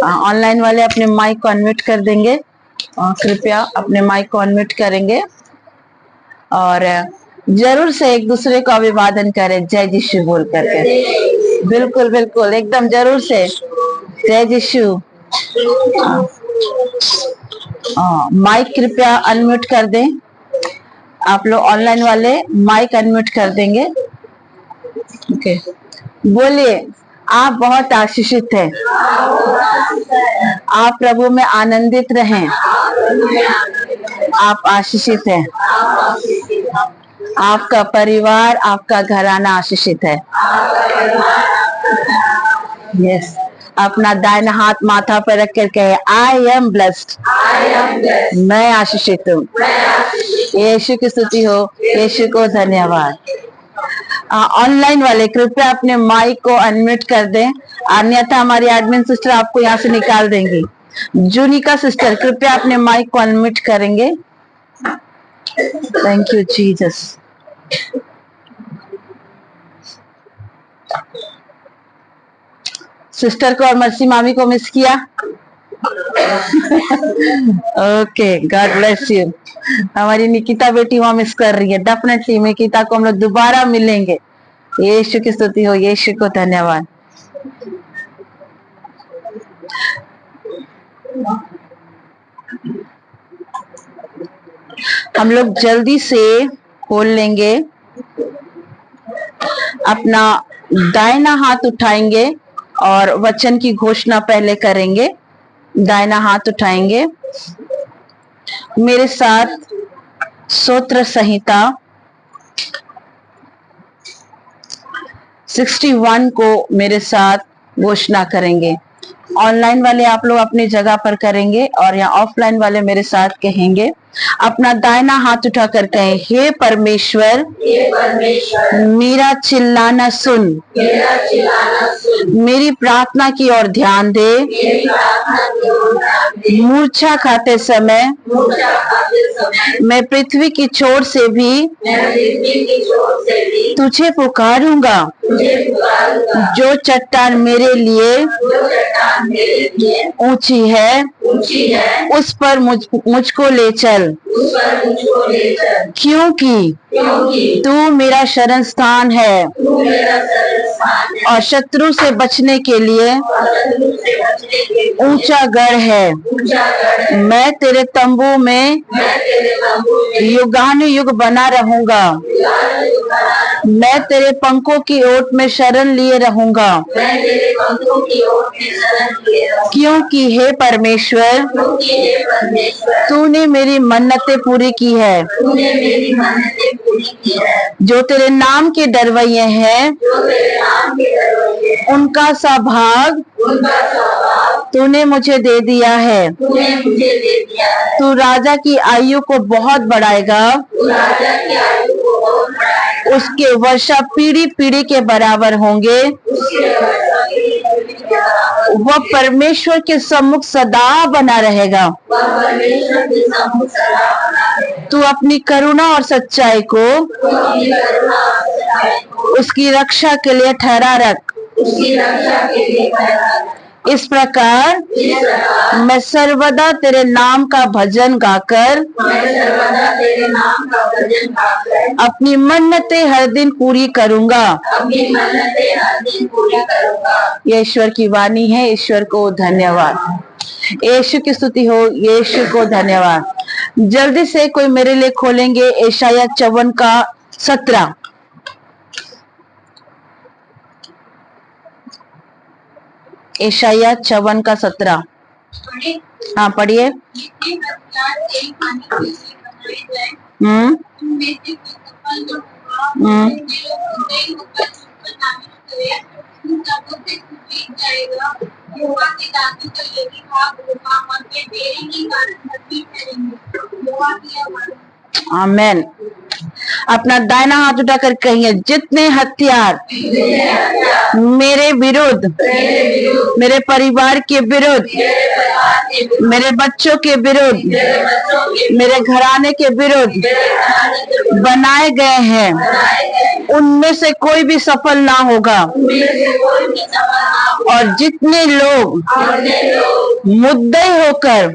Online वाले अपने mic को अनम्यूट कर देंगे और कृपया अपने माइक को अनम्यूट करेंगे और जरूर से एक दूसरे को अभिवादन करें जय यीशु बोल करके। बिल्कुल बिल्कुल एकदम जरूर से जय यीशु। माइक कृपया अनम्यूट कर दें। आप लोग ऑनलाइन वाले माइक अनम्यूट कर देंगे। ओके, बोलिए आप बहुत आशीषित हैं। आप प्रभु में आनंदित रहें। आप आशीषित हैं। आपका परिवार, आपका घराना आशीषित है। यस, अपना दाहिना हाथ माथा पर रख कर कहे आई एम ब्लेस्ड। मैं आशीषित हूँ। यीशु की स्तुति हो। यीशु को धन्यवाद। ऑनलाइन वाले कृपया अपने माइक को अनम्यूट कर दें, अन्यथा हमारी एडमिन सिस्टर आपको यहाँ से निकाल देंगी। जूनिका सिस्टर कृपया अपने माइक को अनम्यूट करेंगे। Thank you Jesus. सिस्टर को और मर्सी मामी को मिस किया। Okay, God bless you. हमारी निकिता बेटी वहां मिस कर रही है। डेफिनेटली निकिता को हम लोग दोबारा मिलेंगे। यीशु की स्तुति हो। यीशु को धन्यवाद। हम लोग जल्दी से खोल लेंगे। अपना दाहिना हाथ उठाएंगे और वचन की घोषणा पहले करेंगे। दाहिना हाथ उठाएंगे। मेरे साथ स्तोत्र संहिता 61 को मेरे साथ घोषणा करेंगे। ऑनलाइन वाले आप लोग अपनी जगह पर करेंगे और यहाँ ऑफलाइन वाले मेरे साथ कहेंगे। अपना दाहिना हाथ उठाकर कहें, हे परमेश्वर, मेरा चिल्लाना सुन, मेरी प्रार्थना की ओर ध्यान दे। मूर्छा खाते समय मैं पृथ्वी की छोर से भी तुझे पुकारूंगा। जो चट्टान मेरे लिए ऊंची है उस पर मुझको ले चल, क्योंकि तू मेरा शरण स्थान है और शत्रु से बचने के लिए ऊंचा गढ़ है। मैं तेरे तंबू में युगानुयुग बना रहूंगा। मैं तेरे पंखों की ओट में शरण लिए रहूंगा। क्योंकि हे परमेश्वर, तूने मेरी मन्नतें पूरी की है। जो तेरे नाम के डरवैये हैं उनका सा भाग तूने मुझे दे दिया है। तू राजा की आयु को बहुत बढ़ाएगा। उसके वर्षा पीढ़ी पीढ़ी के बराबर होंगे। वह परमेश्वर के सम्मुख सदा बना रहेगा। तू अपनी करुणा और सच्चाई को उसकी रक्षा के लिए ठहरा रख। इस प्रकार मैं सर्वदा तेरे नाम का भजन गाकर अपनी मन्नतें हर दिन पूरी करूंगा। ये ईश्वर की वाणी है। ईश्वर को धन्यवाद। यीशु की स्तुति हो। यीशु को धन्यवाद। जल्दी से कोई मेरे लिए खोलेंगे यशायाह 54 का 17। यशायाह 54 का 17। हाँ पढ़िए। आमेन। अपना दाहिना हाथ उठाकर कहिए, जितने हथियार मेरे विरुद्ध, मेरे परिवार के विरुद्ध, मेरे बच्चों के विरुद्ध, मेरे घराने के विरुद्ध बनाए गए हैं, उनमें से कोई भी सफल ना होगा। और जितने लोग मुद्दई होकर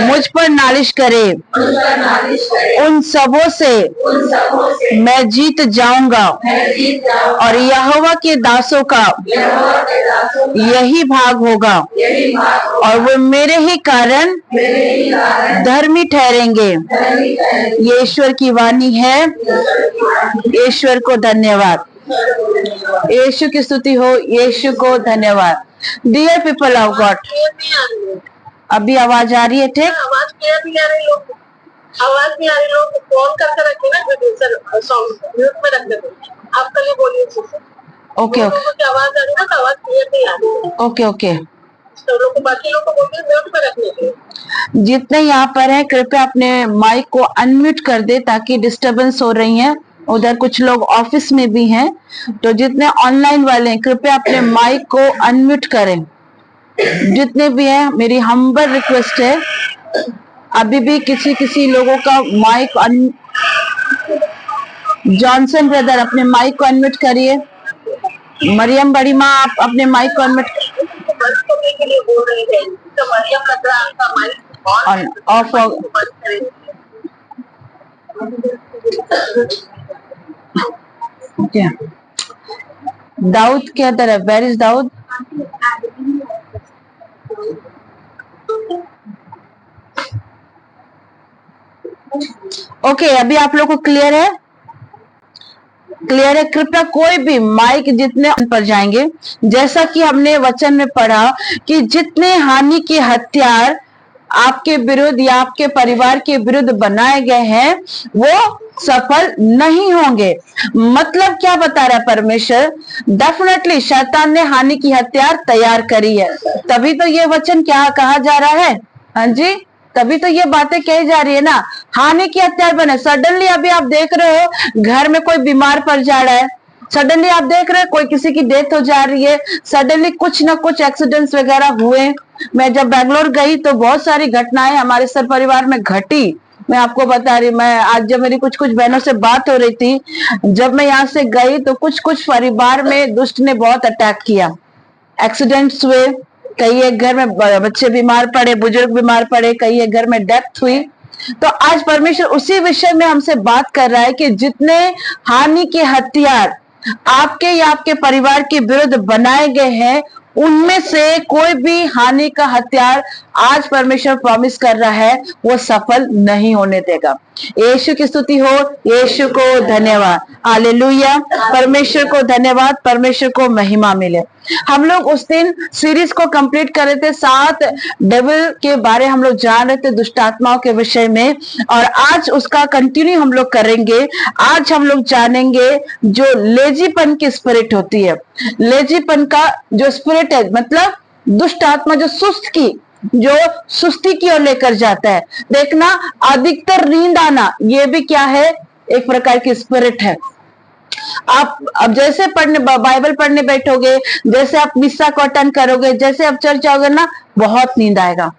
मुझ पर नालिश करे, उन सबों से मैं जीत जाऊंगा। और यहोवा के दासों का यही भाग होगा, और वो मेरे ही कारण धर्मी ठहरेंगे। ये ईश्वर की वाणी है। ईश्वर को धन्यवाद, यीशु की स्तुति हो, यीशु को धन्यवाद। डियर पीपल ऑफ गॉड, अभी आवाज आ रही है? ठीक, आवाज क्लियर नहीं आ रही, आवाज नहीं आ रही। लोग फोन करके रखे ना, प्रोड्यूसर सॉन्ग म्यूट में रख देते। आप कल बोलिए। ओके ओके, आवाज आ रही है ना, आवाज क्लियर नहीं आ रही। ओके ओके, तो लोग बाकी लोग को बोलिए म्यूट में रखने के लिए। जितने यहाँ पर हैं कृपया अपने माइक को अनम्यूट कर दे, ताकि डिस्टरबेंस हो रही है। उधर कुछ लोग ऑफिस में भी हैं, तो जितने ऑनलाइन वाले हैं कृपया अपने माइक को अनम्यूट करें। जितने भी हैं, मेरी हम्बल रिक्वेस्ट है, अभी भी किसी लोगों का माइक जॉनसन ब्रदर अपने माइक को अनम्यूट करिए। मरियम बड़ी माँ, आप अपने माइक को अनम्यूट के लिए बोल रही है, तो मरियम ब्रदर आपका माइक ऑफ हो। क्या दाऊद क्या तरफ? Where is Dawood? ओके, अभी आप लोग को क्लियर है? क्लियर है? कृपया कोई भी माइक जितने पर जाएंगे, जैसा कि हमने वचन में पढ़ा कि जितने हानि के हथियार आपके विरुद्ध या आपके परिवार के विरुद्ध बनाए गए हैं वो सफल नहीं होंगे। मतलब क्या बता रहा है परमेश्वर? डेफिनेटली शैतान ने हानि की हथियार तैयार करी है, तभी तो ये वचन क्या कहा जा रहा है। हाँ जी, तभी तो ये बातें कही जा रही है ना, हानि की हथियार बने। सडनली अभी आप देख रहे हो घर में कोई बीमार पड़ जा रहा है, सडनली आप देख रहे हो कोई किसी की डेथ हो जा रही है, सडनली कुछ ना कुछ एक्सीडेंट्स वगैरह हुए। मैं जब बैंगलोर गई तो बहुत सारी घटनाएं हमारे सब परिवार में घटी। मैं आपको बता रही, मैं आज जब मेरी कुछ बहनों से बात हो रही थी, जब मैं यहाँ से गई तो कुछ परिवार में दुष्ट ने बहुत अटैक किया, एक्सीडेंट्स हुए, कई एक घर में बच्चे बीमार पड़े, बुजुर्ग बीमार पड़े, कई एक घर में डेथ हुई। तो आज परमेश्वर उसी विषय में हमसे बात कर रहा है कि जितने हानि के हथियार आपके या आपके परिवार के विरुद्ध बनाए गए हैं, उनमें से कोई भी हानि का हथियार आज परमेश्वर प्रॉमिस कर रहा है वो सफल नहीं होने देगा। यीशु की स्तुति हो, यीशु को धन्यवाद, हालेलुया, परमेश्वर को धन्यवाद, परमेश्वर को महिमा मिले। हम लोग उस दिन सीरीज को कंप्लीट कर रहे थे, 7 डेविल के बारे हम लोग जान रहे थे, दुष्ट आत्माओं के विषय में, और आज उसका कंटिन्यू हम लोग करेंगे। आज हम लोग जानेंगे जो लेजीपन की स्पिरिट होती है, लेजीपन का जो स्पिरिट है, मतलब दुष्ट आत्मा जो सुस्ती की ओर लेकर जाता है। देखना, अधिकतर नींद आना ये भी क्या है, एक प्रकार की स्पिरिट है। आप अब जैसे बाइबल पढ़ने बैठोगे, जैसे आप मिस्सा को अटेंड करोगे, जैसे आप चर्च आओगे ना, बहुत नींद आएगा,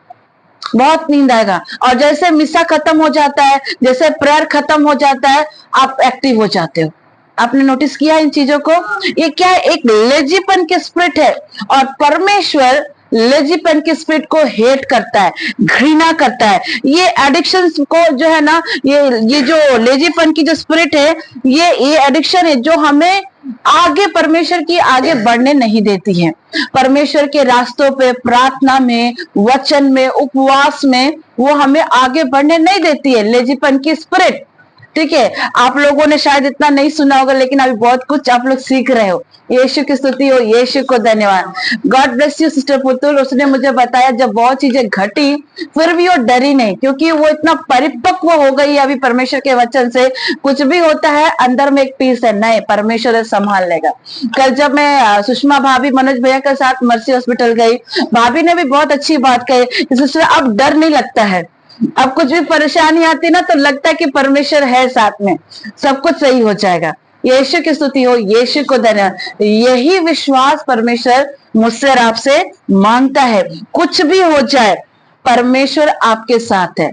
बहुत नींद आएगा। और जैसे मिस्सा खत्म हो जाता है, जैसे प्रेयर खत्म हो जाता है, आप एक्टिव हो जाते हो। आपने नोटिस किया इन चीजों को? ये क्या है? एक लेजीपन की स्पिरिट है, और परमेश्वर लेजीपन की स्पिरिट को हेट करता है, घृणा करता है। ये एडिक्शन को जो है ना, ये जो लेजीपन की जो स्पिरिट है, ये एडिक्शन है जो हमें आगे परमेश्वर की आगे बढ़ने नहीं देती है। परमेश्वर के रास्तों पे, प्रार्थना में, वचन में, उपवास में वो हमें आगे बढ़ने नहीं देती है, लेजीपन की स्पिरिट। ठीक है, आप लोगों ने शायद इतना नहीं सुना होगा, लेकिन अभी बहुत कुछ आप लोग सीख रहे हो। यीशु की स्तुति हो, यीशु को धन्यवाद। God bless you sister Putul. उसने मुझे बताया जब बहुत चीजें घटी फिर भी वो डरी नहीं, क्योंकि वो इतना परिपक्व हो गई है अभी परमेश्वर के वचन से। कुछ भी होता है अंदर में एक पीस है, नहीं, परमेश्वर संभाल लेगा। कल जब मैं सुषमा भाभी मनोज भैया के साथ मर्सी हॉस्पिटल गई, भाभी ने भी बहुत अच्छी बात कही, सिस्टर अब डर नहीं लगता है, अब कुछ भी परेशानी आती ना तो लगता है कि परमेश्वर है साथ में, सब कुछ सही हो जाएगा। यीशु की स्तुति हो, यीशु को धन्यवाद। यही विश्वास परमेश्वर मुझसे और आपसे मांगता है। कुछ भी हो जाए परमेश्वर आपके साथ है,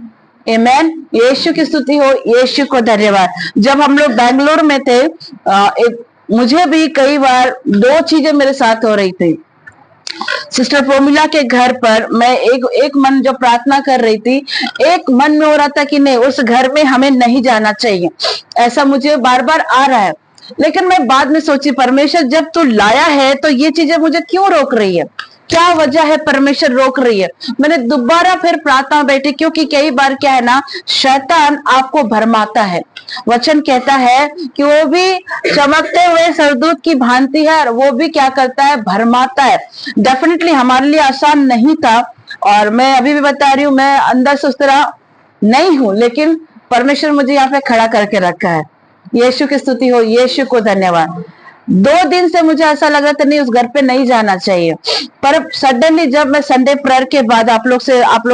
आमेन। यीशु की स्तुति हो, यीशु को धन्यवाद। जब हम लोग बैंगलोर में थे, मुझे भी कई बार दो चीजें मेरे साथ हो रही थी। सिस्टर प्रोमिला के घर पर मैं एक मन जो प्रार्थना कर रही थी, एक मन में हो रहा था कि नहीं, उस घर में हमें नहीं जाना चाहिए, ऐसा मुझे बार बार आ रहा है। लेकिन मैं बाद में सोची, परमेश्वर जब तू लाया है तो ये चीजें मुझे क्यों रोक रही है, क्या वजह है परमेश्वर रोक रही है। मैंने दोबारा फिर प्रार्थना बैठी, क्योंकि कई बार क्या है ना, शैतान आपको भरमाता है। वचन कहता है कि वो भी चमकते हुए सरदूत की भांति है, और वो भी क्या करता है, भरमाता है। डेफिनेटली हमारे लिए आसान नहीं था, और मैं अभी भी बता रही हूँ, मैं अंदर से उस तरह नहीं हूं, लेकिन परमेश्वर मुझे यहाँ पे खड़ा करके रखा है। यीशु की स्तुति हो, यीशु को धन्यवाद। 2 दिन से मुझे ऐसा लगा था नहीं, उस घर पे नहीं जाना चाहिए, पर सडनली जब मैं संडे प्रेयर के बाद आप लोग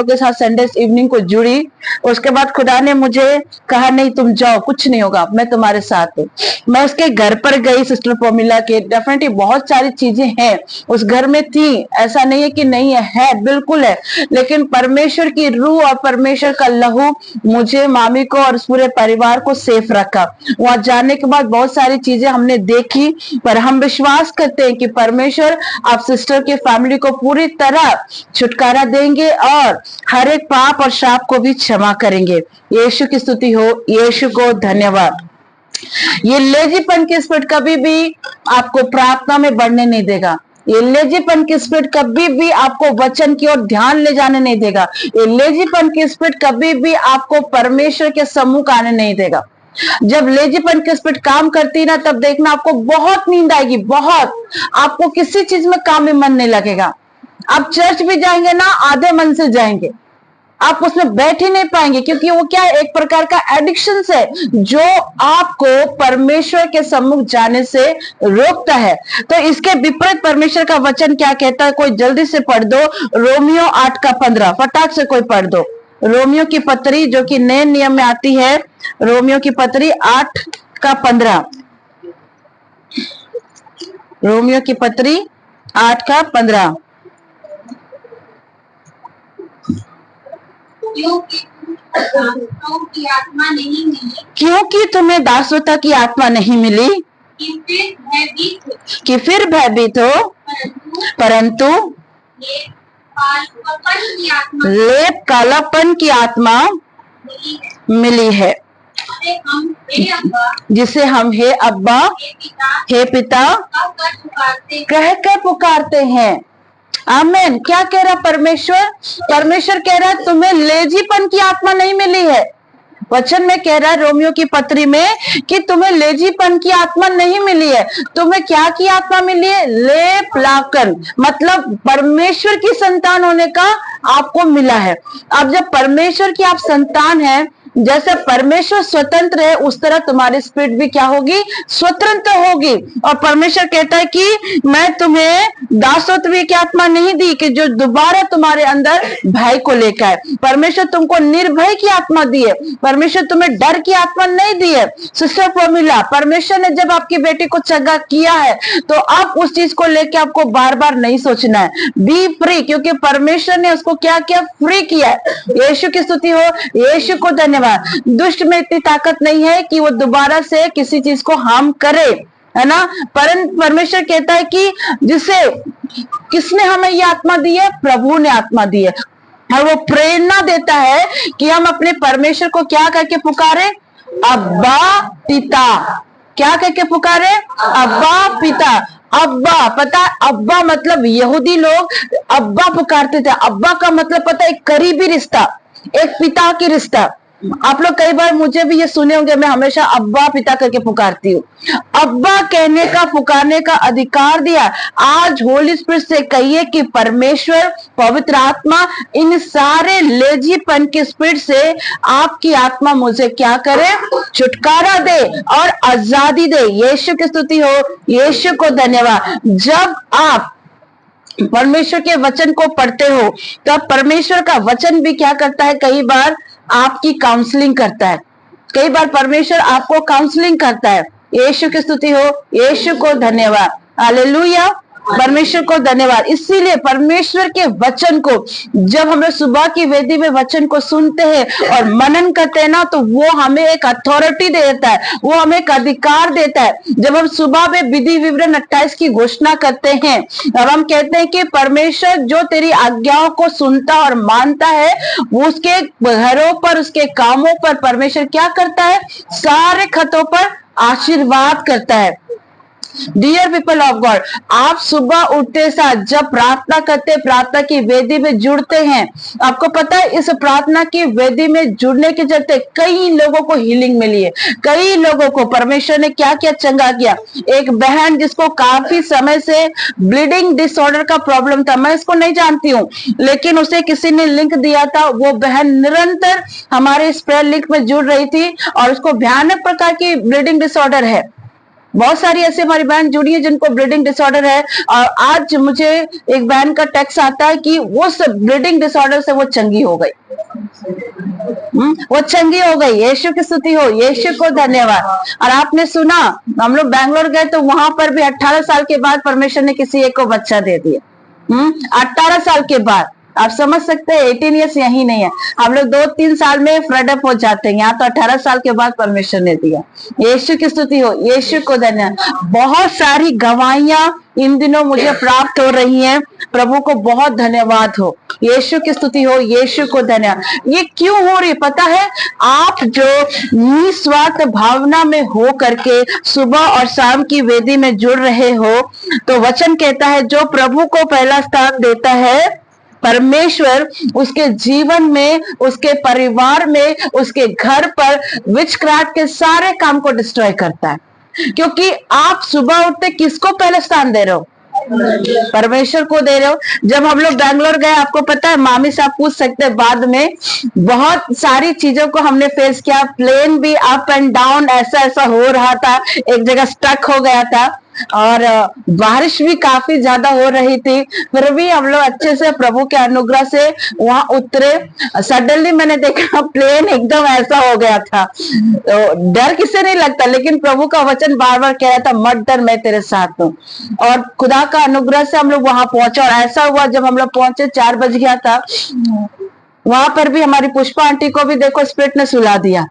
के साथ संडे इवनिंग को जुड़ी, उसके बाद खुदा ने मुझे कहा नहीं तुम जाओ, कुछ नहीं होगा, मैं तुम्हारे साथ हूँ। मैं उसके घर पर गई, सिस्टर प्रोमिला के। डेफिनेटली बहुत सारी चीजें हैं उस घर में थी, ऐसा नहीं है कि नहीं है, बिल्कुल है, लेकिन परमेश्वर की रूह और परमेश्वर का लहू मुझे, मामी को और पूरे परिवार को सेफ रखा। वहां जाने के बाद बहुत सारी चीजें हमने देखी, पर हम विश्वास करते हैं कि परमेश्वर आप सिस्टर के फैमिली को पूरी तरह छुटकारा देंगे और हर एक पाप और शाप को भी क्षमा करेंगे। यीशु की स्तुति हो, यीशु को धन्यवाद। ये लेजीपन की स्पिरिट कभी भी आपको प्रार्थना में बढ़ने नहीं देगा। ये लेजीपन की स्पिरिट कभी भी आपको वचन की ओर ध्यान ले जाने नहीं देगा। ये लेजीपन की स्पिरिट कभी भी आपको परमेश्वर के सम्मुख आने नहीं देगा। जब लेजीपन की स्पिरिट काम करती ना, तब देखना आपको बहुत नींद आएगी, बहुत, आपको किसी चीज में काम में मन नहीं लगेगा। आप चर्च भी जाएंगे ना, आधे मन से जाएंगे, आप उसमें बैठ ही नहीं पाएंगे, क्योंकि वो क्या है, एक प्रकार का एडिक्शन है जो आपको परमेश्वर के सम्मुख जाने से रोकता है। तो इसके विपरीत परमेश्वर का वचन क्या कहता है, कोई जल्दी से पढ़ दो, रोमियो 8:15, फटाक से कोई पढ़ दो। रोमियो की पत्री जो कि नए नियम में आती है, रोमियो की पत्री 8:15, रोमियो की पत्री 8:15। क्योंकि तुम्हें दासत्व की आत्मा नहीं मिली कि फिर भयभीत हो, परंतु लेप कालापन की आत्मा मिली है, जिसे हम हे अब्बा, हे पिता कहकर पुकारते हैं। आमीन। क्या कह रहा परमेश्वर? परमेश्वर कह रहा है तुम्हें लेजीपन की आत्मा नहीं मिली है। वचन में कह रहा है रोमियो की पत्री में कि तुम्हें लेजीपन की आत्मा नहीं मिली है, तुम्हें क्या की आत्मा मिली है? लेपलाकन, मतलब परमेश्वर की संतान होने का आपको मिला है। अब जब परमेश्वर की आप संतान है, जैसे परमेश्वर स्वतंत्र है, उस तरह तुम्हारी स्पिरिट भी क्या होगी? स्वतंत्र होगी। और परमेश्वर कहता है कि मैं तुम्हें दासत्व की आत्मा नहीं दी कि जो दोबारा तुम्हारे अंदर भय को लेकर आए। परमेश्वर तुमको निर्भय की आत्मा दी है, परमेश्वर तुम्हें डर की आत्मा नहीं दी है। सिस्टर प्रोमिला, परमेश्वर ने जब आपकी बेटी को चंगा किया है तो आप उस चीज को लेकर आपको बार बार नहीं सोचना है। बी फ्री, क्योंकि परमेश्वर ने उसको क्या किया? फ्री किया है। यीशु की स्तुति हो, यीशु को धन्यवाद। दुष्ट में इतनी ताकत नहीं है कि वो दोबारा से किसी चीज को हार्म करे, है ना। परंतु परमेश्वर कहता है कि जिसे किसने हमें ये आत्मा दी है? प्रभु ने आत्मा दी है। और वो प्रेरणा देता है कि हम अपने परमेश्वर को क्या करके पुकारे? अब्बा पिता। क्या करके पुकारे? अब्बा पिता। अब्बा, पता है अब्बा मतलब यहूदी लोग अब्बा पुकारते थे। अब्बा का मतलब पता है? एक करीबी रिश्ता, एक पिता की रिश्ता। आप लोग कई बार मुझे भी ये सुने होंगे, मैं हमेशा अब्बा पिता करके पुकारती हूँ। अब्बा कहने का, पुकारने का अधिकार दिया। आज होली स्पिरिट से कहिए कि परमेश्वर, पवित्र आत्मा, इन सारे लेजीपन के स्पिरिट से आपकी आत्मा मुझे क्या करे? छुटकारा दे और आजादी दे। यीशु की स्तुति हो, यीशु को धन्यवाद। जब आप परमेश्वर के वचन को पढ़ते हो तब परमेश्वर का वचन भी क्या करता है? कई बार आपकी काउंसलिंग करता है, कई बार परमेश्वर आपको काउंसलिंग करता है। यीशु की स्तुति हो, यीशु को धन्यवाद। हालेलुया, परमेश्वर को धन्यवाद। इसीलिए परमेश्वर के वचन को जब हम लोग सुबह की वेदी में वचन को सुनते हैं और मनन करते हैं ना, तो वो हमें एक अथॉरिटी देता है, वो हमें एक अधिकार देता है। जब हम सुबह में विधि विवरण 28 की घोषणा करते हैं, अब हम कहते हैं कि परमेश्वर जो तेरी आज्ञाओं को सुनता और मानता है, वो उसके घरों पर, उसके कामों पर परमेश्वर क्या करता है? सारे खतों पर आशीर्वाद करता है। डियर पीपल ऑफ गॉड, आप सुबह उठते साथ जब प्रार्थना करते, प्रार्थना की वेदी में जुड़ते हैं, आपको पता है इस प्रार्थना की वेदी में जुड़ने के चलते कई लोगों को हीलिंग मिली है, कई लोगों को परमेश्वर ने क्या क्या चंगा किया। एक बहन जिसको काफी समय से ब्लीडिंग डिसऑर्डर का प्रॉब्लम था, मैं इसको नहीं जानती हूँ, लेकिन उसे किसी ने लिंक दिया था, वो बहन निरंतर हमारे इस प्रेयर लिंक में जुड़ रही थी और उसको भयानक प्रकार की ब्लीडिंग डिसऑर्डर है। बहुत सारी ऐसी हमारी बहन जुड़ी है जिनको ब्लीडिंग डिसऑर्डर है, और आज मुझे एक बहन का टेक्स्ट आता है कि वो ब्लीडिंग डिसऑर्डर से वो चंगी हो गई। वो चंगी हो गई। यीशु की स्तुति हो, यीशु को धन्यवाद। और आपने सुना, हम लोग बैंगलोर गए तो वहां पर भी 18 साल के बाद परमेश्वर ने किसी एक को बच्चा दे दिया। 18 साल के बाद। आप समझ सकते हैं 18 ईयर्स यही नहीं है, हम लोग 2-3 साल में फ्रेड अप हो जाते हैं, यहाँ तो 18 साल के बाद परमेश्वर ने दिया। यीशु की स्तुति हो, यीशु को धन्यवाद। बहुत सारी गवाहियां इन दिनों मुझे प्राप्त हो रही हैं, प्रभु को बहुत धन्यवाद हो। यीशु की स्तुति हो, यीशु को धन्यवाद। ये क्यों हो रही पता है? आप जो निस्वार्थ भावना में हो करके सुबह और शाम की वेदी में जुड़ रहे हो, तो वचन कहता है जो प्रभु को पहला स्थान देता है परमेश्वर उसके जीवन में, उसके परिवार में, उसके घर पर विचक्राफ्ट के सारे काम को डिस्ट्रॉय करता है। क्योंकि आप सुबह उठते किसको पहले स्थान दे रहे हो? परमेश्वर को दे रहे हो। जब हम लोग बैंगलोर गए, आपको पता है, मामी साहब पूछ सकते हैं बाद में, बहुत सारी चीजों को हमने फेस किया। प्लेन भी अप एंड डाउन ऐसा ऐसा हो रहा था, एक जगह स्टक हो गया था, और बारिश भी काफी ज्यादा हो रही थी, फिर भी हम लोग अच्छे से प्रभु के अनुग्रह से वहां उतरे। सडनली मैंने देखा प्लेन एकदम ऐसा हो गया था, तो डर किसे नहीं लगता, लेकिन प्रभु का वचन बार बार कह रहा था, मत डर, मैं तेरे साथ हूँ। और खुदा का अनुग्रह से हम लोग वहां पहुंचे, और ऐसा हुआ जब हम लोग पहुंचे 4 बज गया था, वहां पर भी हमारी पुष्पा आंटी को भी देखो स्पिरिट ने सुला दिया।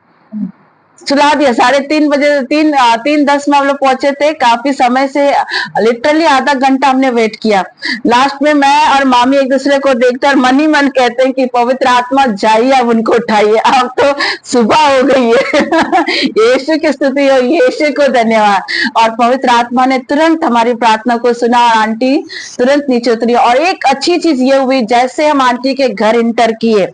3:30 बजे, 3:10 में हम लोग पहुंचे थे। काफी समय से लिटरली आधा घंटा हमने वेट किया। लास्ट में मैं और मामी एक दूसरे को देखते और मन ही मन कहते हैं कि पवित्र आत्मा जाइए, अब उनको उठाइए, अब तो सुबह हो गई है। यीशु की स्तुति हो, यीशु को धन्यवाद। और पवित्र आत्मा ने तुरंत हमारी प्रार्थना को सुना और आंटी तुरंत नीचे उतरी। और एक अच्छी चीज ये हुई, जैसे हम आंटी के घर इंटर किए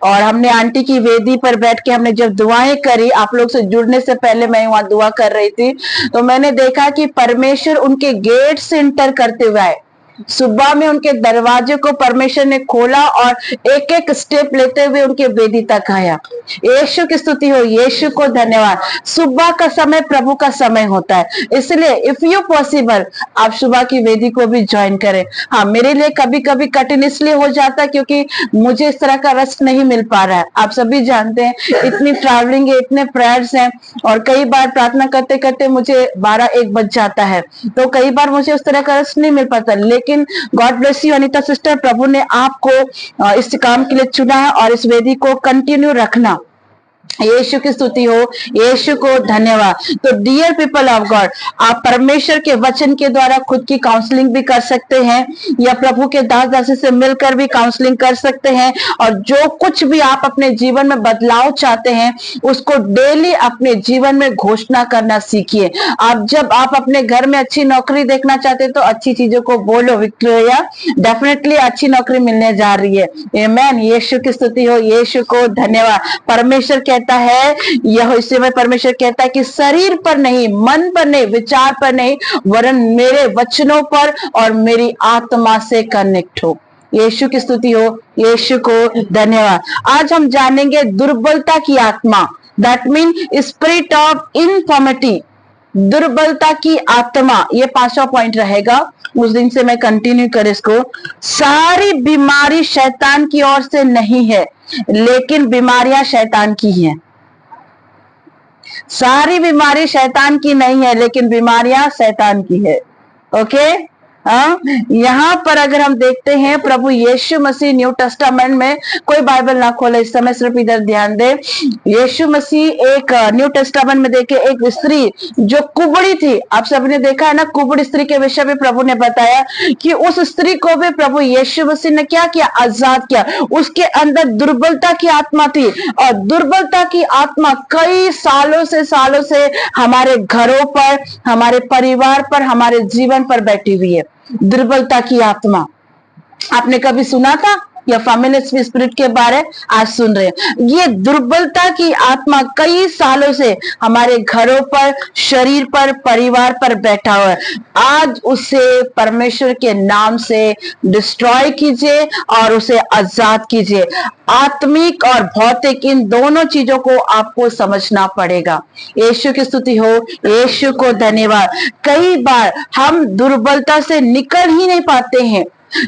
और हमने आंटी की वेदी पर बैठ के हमने जब दुआएं करी, आप लोग से जुड़ने से पहले मैं वहां दुआ कर रही थी, तो मैंने देखा कि परमेश्वर उनके गेट से इंटर करते हुए आए। सुबह में उनके दरवाजे को परमेश्वर ने खोला और एक एक स्टेप लेते हुए उनके वेदी तक आया। यीशु की स्तुति हो, यीशु को धन्यवाद। सुबह का समय प्रभु का समय होता है, इसलिए इफ यू पॉसिबल आप सुबह की वेदी को भी ज्वाइन करें। हाँ, मेरे लिए कभी कभी कठिन इसलिए हो जाता है क्योंकि मुझे इस तरह का रेस्ट नहीं मिल पा रहा है। आप सभी जानते हैं, इतनी ट्रैवलिंग है, इतने प्रेयर्स हैं, और कई बार प्रार्थना करते करते मुझे 12-1 बज जाता है, तो कई बार मुझे उस तरह का रेस्ट नहीं मिल पाता। लेकिन God bless you Anita sister, प्रभु ने आपको इस काम के लिए चुना है और इस वेदी को कंटिन्यू रखना। यीशु की स्तुति हो, यीशु को धन्यवाद। तो डियर पीपल ऑफ गॉड, आप परमेश्वर के वचन के द्वारा खुद की काउंसलिंग भी कर सकते हैं, या प्रभु के दास दासी से मिलकर भी काउंसलिंग कर सकते हैं। और जो कुछ भी आप अपने जीवन में बदलाव चाहते हैं, उसको डेली अपने जीवन में घोषणा करना सीखिए। जब आप अपने घर में अच्छी नौकरी देखना चाहते हैं, तो अच्छी चीजों को बोलो, विक्टोरिया डेफिनेटली अच्छी नौकरी मिलने जा रही है। आमीन। यीशु की स्तुति हो, यीशु को धन्यवाद। परमेश्वर कहता है, यह इसी में परमेश्वर कहता है कि शरीर पर नहीं, मन पर नहीं, विचार पर नहीं, वरन मेरे वचनों पर और मेरी आत्मा से कनेक्ट हो। यीशु की स्तुति हो, यीशु को धन्यवाद। आज हम जानेंगे दुर्बलता की आत्मा, that mean spirit of infirmity, दुर्बलता की आत्मा। ये 5वां पॉइंट रहेगा, उस दिन से मैं कंटिन्यू कर इसको। सारी बीमारी शैतान की ओर से नहीं है, लेकिन बीमारियां शैतान की हैं। सारी बीमारी शैतान की नहीं है, लेकिन बीमारियां शैतान की है। ओके, यहाँ पर अगर हम देखते हैं प्रभु यीशु मसीह न्यू टेस्टामेंट में, कोई बाइबल ना खोले इस समय, सिर्फ इधर ध्यान दे। यीशु मसीह एक न्यू टेस्टामेंट में देखे एक स्त्री जो कुबड़ी थी, आप सबने देखा है ना, कुबड़ी स्त्री के विषय में प्रभु ने बताया कि उस स्त्री को भी प्रभु यीशु मसीह ने क्या किया, आजाद किया। उसके अंदर दुर्बलता की आत्मा थी, और दुर्बलता की आत्मा कई सालों से हमारे घरों पर, हमारे परिवार पर, हमारे जीवन पर बैठी हुई है। दुर्बलता की आत्मा आपने कभी सुना था? या फैमिली स्पिरिट के बारे आज सुन रहे हैं। ये दुर्बलता की आत्मा कई सालों से हमारे घरों पर, शरीर पर, परिवार पर बैठा हुआ है। आज उसे परमेश्वर के नाम से डिस्ट्रॉय कीजिए और उसे आजाद कीजिए। आत्मिक और भौतिक इन दोनों चीजों को आपको समझना पड़ेगा। यीशु की स्तुति हो, यीशु को धन्यवाद। कई बार हम दुर्बलता से निकल ही नहीं पाते हैं,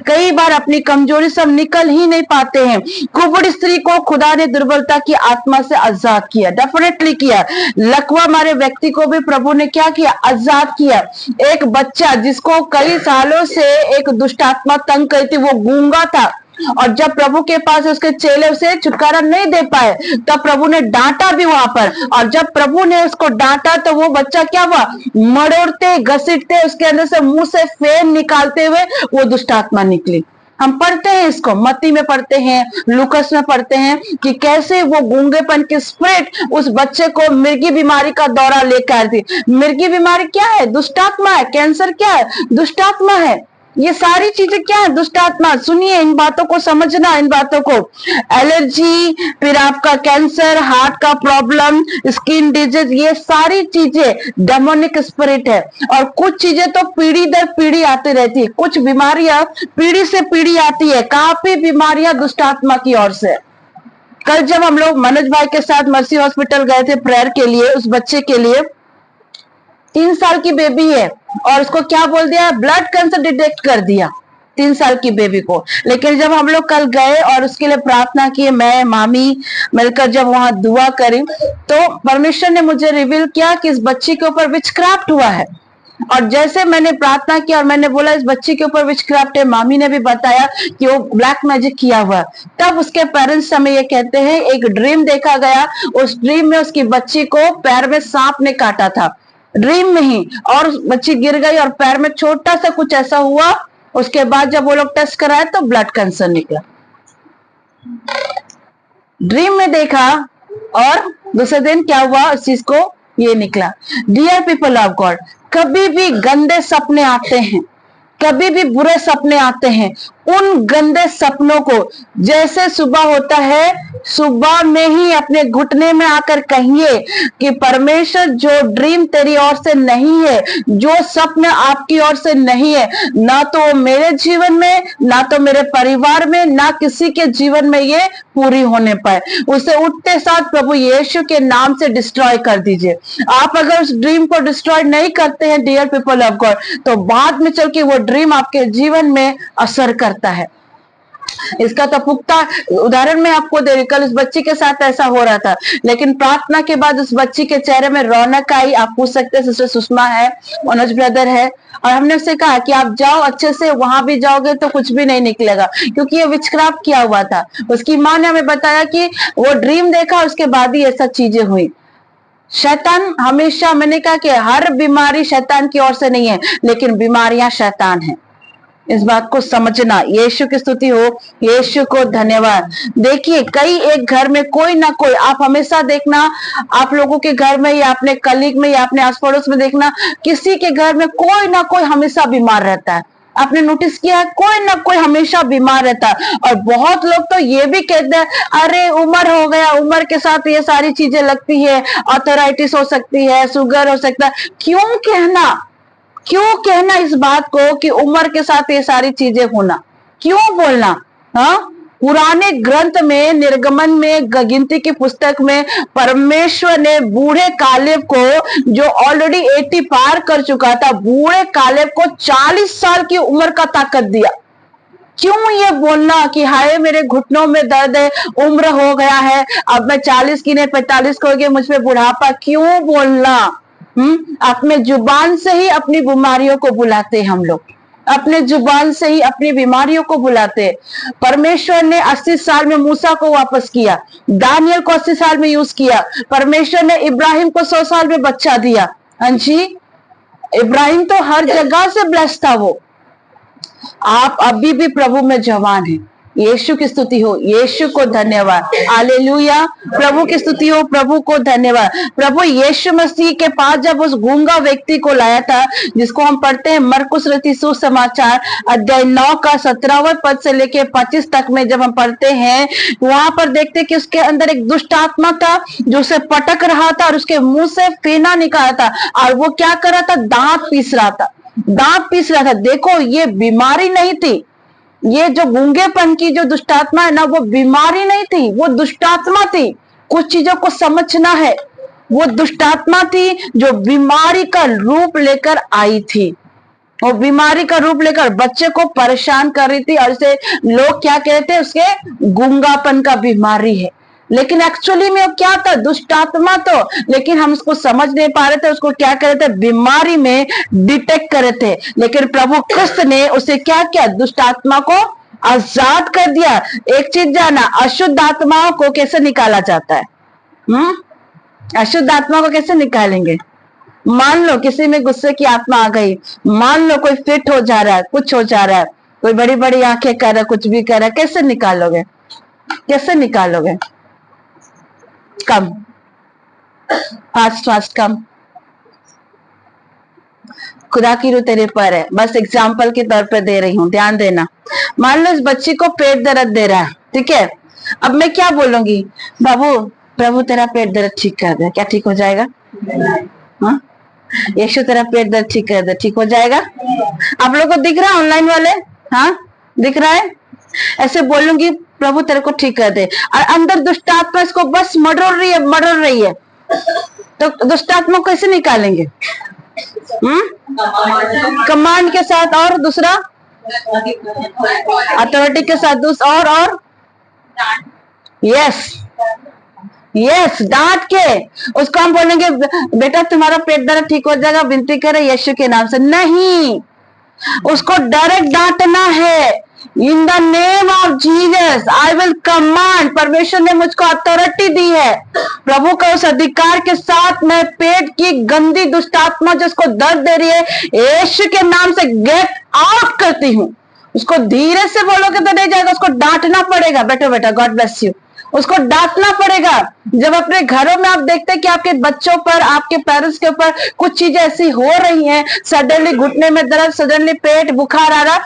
कई बार अपनी कमजोरी से हम निकल ही नहीं पाते हैं। कुबड़ी स्त्री को खुदा ने दुर्बलता की आत्मा से आजाद किया, डेफिनेटली किया। लकवा मारे व्यक्ति को भी प्रभु ने क्या किया, आजाद किया। एक बच्चा जिसको कई सालों से एक दुष्ट आत्मा तंग करती, वो गूंगा था, और जब प्रभु के पास उसके चेले उसे छुटकारा नहीं दे पाए, तब प्रभु ने डांटा भी वहां पर। और जब प्रभु ने उसको डांटा तो वो बच्चा क्या हुआ, मरोड़ते घसीटते उसके अंदर से मुंह से फेन निकालते हुए वो दुष्ट आत्मा निकली। हम पढ़ते हैं इसको, मत्ती में पढ़ते हैं, लूकस में पढ़ते हैं कि कैसे वो गूंगेपन की स्पिरिट उस बच्चे को मिर्गी बीमारी का दौरा लेकर आई थी। मिर्गी बीमारी क्या है, दुष्ट आत्मा है। कैंसर क्या है, दुष्ट आत्मा है। ये सारी चीजें क्या है, दुष्ट आत्मा। सुनिए, इन बातों को समझना, इन बातों को। एलर्जी, फिर आपका कैंसर, हार्ट का प्रॉब्लम, स्किन डिजीज, ये सारी चीजें डेमोनिक स्पिरिट है। और कुछ चीजें तो पीढ़ी दर पीढ़ी आती रहती है, कुछ बीमारियां पीढ़ी से पीढ़ी आती है। काफी बीमारियां दुष्ट आत्मा की ओर से। कल जब हम लोग मनोज भाई के साथ मर्सी हॉस्पिटल गए थे प्रेयर के लिए, उस बच्चे के लिए 3 साल की बेबी है, और उसको क्या बोल दिया, ब्लड कैंसर डिटेक्ट कर दिया 3 साल की बेबी को। लेकिन जब हम लोग कल गए और उसके लिए प्रार्थना की, मैं मामी मिलकर जब वहां दुआ करी, तो परमेश्वर ने मुझे रिवील किया कि इस बच्ची के ऊपर विचक्राफ्ट हुआ है। और जैसे मैंने प्रार्थना की और मैंने बोला इस बच्ची के ऊपर विचक्राफ्ट है, मामी ने भी बताया कि वो ब्लैक मैजिक किया हुआ। तब उसके पेरेंट्स हमें ये कहते हैं, एक ड्रीम देखा गया, उस ड्रीम में उसकी बच्ची को पैर में सांप ने काटा था, ड्रीम में ही, और बच्ची गिर गई और पैर में छोटा सा कुछ ऐसा हुआ। उसके बाद जब वो लोग टेस्ट कराए तो ब्लड कैंसर निकला। ड्रीम में देखा और दूसरे दिन क्या हुआ, उस चीज को ये निकला। डियर पीपल ऑफ गॉड, कभी भी गंदे सपने आते हैं, कभी भी बुरे सपने आते हैं, उन गंदे सपनों को जैसे सुबह होता है, सुबह में ही अपने घुटने में आकर कहिए कि परमेश्वर, जो ड्रीम तेरी ओर से नहीं है, जो सपन आपकी ओर से नहीं है, ना तो मेरे जीवन में, ना तो मेरे परिवार में, ना किसी के जीवन में ये पूरी होने पाए, उसे उठते साथ प्रभु यीशु के नाम से डिस्ट्रॉय कर दीजिए। आप अगर उस ड्रीम को डिस्ट्रॉय नहीं करते हैं डियर पीपल ऑफ गॉड, तो बाद में चल के वो ड्रीम आपके जीवन में असर करता है। इसका तो पुख्ता उदाहरण मैं आपको दे रही। कल उस बच्ची के साथ ऐसा हो रहा था, लेकिन प्रार्थना के बाद उस बच्ची के चेहरे में रौनक आई। आप पूछ सकते हैं, सिस्टर सुषमा है, मनोज ब्रदर है, और हमने उससे कहा कि आप जाओ अच्छे से, वहां भी जाओगे तो कुछ भी नहीं निकलेगा, क्योंकि ये विचक्राफ्ट किया हुआ था। उसकी माँ ने हमें बताया कि वो ड्रीम देखा, उसके बाद ही ऐसा चीजें हुई। शैतान हमेशा, मैंने कहा कि हर बीमारी शैतान की ओर से नहीं है, लेकिन बीमारियां शैतान है, इस बात को समझना। यीशु की स्तुति हो, यीशु को धन्यवाद। देखिए, कई एक घर में कोई ना कोई, आप हमेशा देखना, आप लोगों के घर में या अपने कलीग में या अपने आस पड़ोस में देखना, किसी के घर में कोई ना कोई हमेशा बीमार रहता है। आपने नोटिस किया है, कोई ना कोई हमेशा बीमार रहता है। और बहुत लोग तो ये भी कहते हैं, अरे उम्र हो गया, उम्र के साथ ये सारी चीजें लगती है, आर्थराइटिस हो सकती है, शुगर हो सकता है। क्यों कहना इस बात को कि उम्र के साथ ये सारी चीजें होना, क्यों बोलना? हाँ, पुराने ग्रंथ में, निर्गमन में, गिनती की पुस्तक में परमेश्वर ने बूढ़े कालेब को, जो ऑलरेडी 80 पार कर चुका था, बूढ़े कालेब को 40 साल की उम्र का ताकत दिया। क्यों ये बोलना कि हाय मेरे घुटनों में दर्द है, उम्र हो गया है, अब मैं 40 की नहीं 45 को हो गया, मुझ पे बुढ़ापा, क्यों बोलना? अपने जुबान से ही अपनी बीमारियों को बुलाते हैं हम लोग। अपने जुबान से ही अपनी बीमारियों को बुलाते। परमेश्वर ने 80 साल में मूसा को वापस किया, दानियल को 80 साल में यूज किया। परमेश्वर ने इब्राहिम को 100 साल में बच्चा दिया। हाँ जी, इब्राहिम तो हर जगह से ब्लेस्ड था वो। आप अभी भी प्रभु में जवान हैं। यीशु की स्तुति हो, यीशु को धन्यवाद, हालेलुया। प्रभु की स्तुति हो, प्रभु को धन्यवाद। प्रभु यीशु मसीह के पास जब उस गूंगा व्यक्ति को लाया था, जिसको हम पढ़ते हैं मरकुस रचित सुसमाचार अध्याय 9 का 17वां पद से लेके 25 तक में जब हम पढ़ते हैं, वहां पर देखते कि उसके अंदर एक दुष्ट आत्मा था जो उसे पटक रहा था और उसके मुंह से फेना निकाला था। और वो क्या कर रहा था? दांत पीस रहा था, दांत पीस रहा था। देखो, ये बीमारी नहीं थी। ये जो गूंगेपन की जो दुष्टात्मा है ना, वो बीमारी नहीं थी, वो दुष्टात्मा थी। कुछ चीजों को समझना है। वो दुष्टात्मा थी जो बीमारी का रूप लेकर आई थी। वो बीमारी का रूप लेकर बच्चे को परेशान कर रही थी और इसे लोग क्या कहते हैं? उसके गूंगापन का बीमारी है। लेकिन एक्चुअली में वो क्या था? दुष्ट आत्मा तो, लेकिन हम उसको समझ नहीं पा रहे थे। उसको क्या कर रहे थे? बीमारी में डिटेक्ट कर रहे थे। लेकिन प्रभु ख्रिस्त ने उसे क्या किया? दुष्ट आत्मा को आजाद कर दिया। एक चीज जाना, अशुद्ध आत्माओं को कैसे निकाला जाता है? अशुद्ध आत्मा को कैसे निकालेंगे? मान लो किसी में गुस्से की आत्मा आ गई, मान लो कोई फिट हो जा रहा है, कुछ हो जा रहा है, कोई बड़ी बड़ी आंखें कर रहा है, कुछ भी कर रहा है, कैसे निकालोगे? कैसे निकालोगे? कम, फास्ट फास्ट कम। खुदा की रूह तेरे पर है। बस एग्जाम्पल के तौर पे दे रही हूं, ध्यान देना। मान लो इस बच्ची को पेट दर्द दे रहा है, ठीक है? अब मैं क्या बोलूंगी? बाबू, प्रभु तेरा पेट दर्द ठीक कर दे। क्या ठीक हो जाएगा? हाँ, यीशु तेरा पेट दर्द ठीक कर दे, ठीक हो जाएगा? आप लोगों को दिख रहा है ऑनलाइन वाले? हाँ, दिख रहा है? ऐसे बोलूंगी, प्रभु तेरे को ठीक कर दे, और अंदर दुष्टात्मा इसको बस मरोड़ रही है। तो दुष्टात्मा कैसे निकालेंगे? कमांड के साथ, और दूसरा अथॉरिटी के साथ, और यस, डांट के उसको हम बोलेंगे, बेटा तुम्हारा पेट दर्द ठीक हो जाएगा, विनती करे यीशु के नाम से। नहीं, उसको डायरेक्ट डांटना है। In the name of Jesus I will command. परमेश्वर ने मुझको अथॉरिटी दी है, प्रभु का उस अधिकार के साथ मैं पेट की गंदी दुष्ट आत्मा जिसको दर्द दे रही है, यीशु के नाम से गेट आउट करती हूँ। उसको धीरे से बोलोगे तो नहीं जाएगा, उसको डांटना पड़ेगा। बेटा गॉड ब्लेस यू। उसको डांटना पड़ेगा। जब अपने घरों में आप देखते हैं कि आपके बच्चों पर, आपके पेरेंट्स के ऊपर कुछ चीजें ऐसी हो रही हैं, सडनली घुटने में दर्द, सडनली पेट, बुखार आ रहा,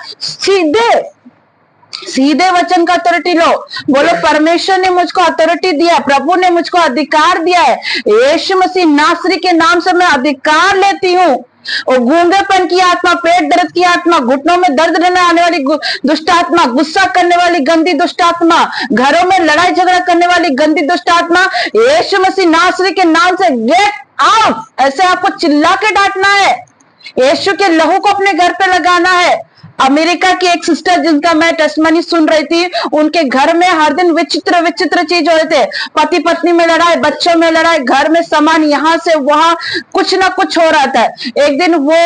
सीधे वचन का अथॉरिटी लो। बोलो, परमेश्वर ने मुझको अथॉरिटी दिया, प्रभु ने मुझको अधिकार दिया है। यीशु मसीह नासरी के नाम से मैं अधिकार लेती हूँ। और गूंगेपन की आत्मा, पेट दर्द की आत्मा, घुटनों में दर्द रहने आने वाली दुष्ट आत्मा, गुस्सा करने वाली गंदी दुष्ट आत्मा, घरों में लड़ाई झगड़ा करने वाली गंदी दुष्ट आत्मा, यीशु मसीह नासरी के नाम से गेट आउट। ऐसे आपको चिल्ला के डांटना है। यीशु के लहू को अपने घर पे लगाना है। अमेरिका की एक सिस्टर जिनका मैं टेस्टमनी सुन रही थी, उनके घर में हर दिन विचित्र चीज हो रहे थे। पति पत्नी में लड़ाई, बच्चों में लड़ाई, घर में सामान यहाँ से वहां कुछ ना कुछ हो रहा था। एक दिन वो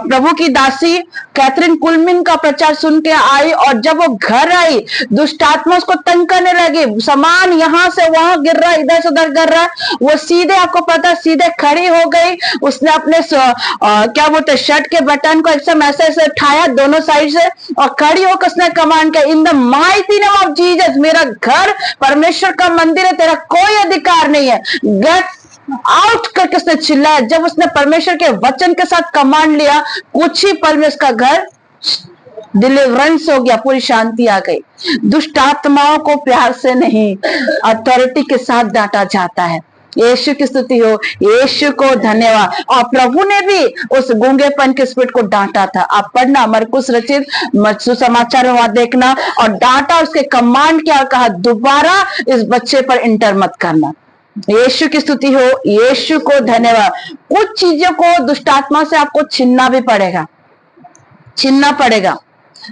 प्रभु की दासी कैथरीन कुलमिन का प्रचार सुन के आई, और जब वो घर आई, दुष्ट आत्मा उसको तंग करने लगी। सामान यहाँ से वहां गिर रहा, इधर से उधर गिर रहा। वो सीधे, आपको पता, सीधे खड़ी हो गई। उसने अपने क्या बोलते, शर्ट के बटन को एकदम ऐसे उठाया दोनों साइड से, और खड़ी होकर उसने कमांड किया, in the mighty name of Jesus, मेरा घर परमेश्वर का मंदिर है, तेरा कोई अधिकार नहीं है, गेट आउट करके उसने चिल्लाया। जब उसने परमेश्वर के वचन के साथ कमांड लिया, कुछ ही पल में उसका घर डिलीवरेंस हो गया, पूरी शांति आ गई। दुष्ट आत्माओं को प्यार से नहीं, अथॉरिटी के साथ डांटा जाता है। यीशु की स्तुति हो, यीशु को धन्यवाद। और प्रभु ने भी उस गूंगेपन के स्पिरिट को डांटा था। आप पढ़ना मरकुस रचित सुसमाचार में वहां देखना, और डांटा, उसके कमांड क्या कहा, दोबारा इस बच्चे पर इंटर मत करना। यीशु की स्तुति हो, यीशु को धन्यवाद। कुछ चीजों को दुष्टात्मा से आपको छीनना भी पड़ेगा, छीनना पड़ेगा।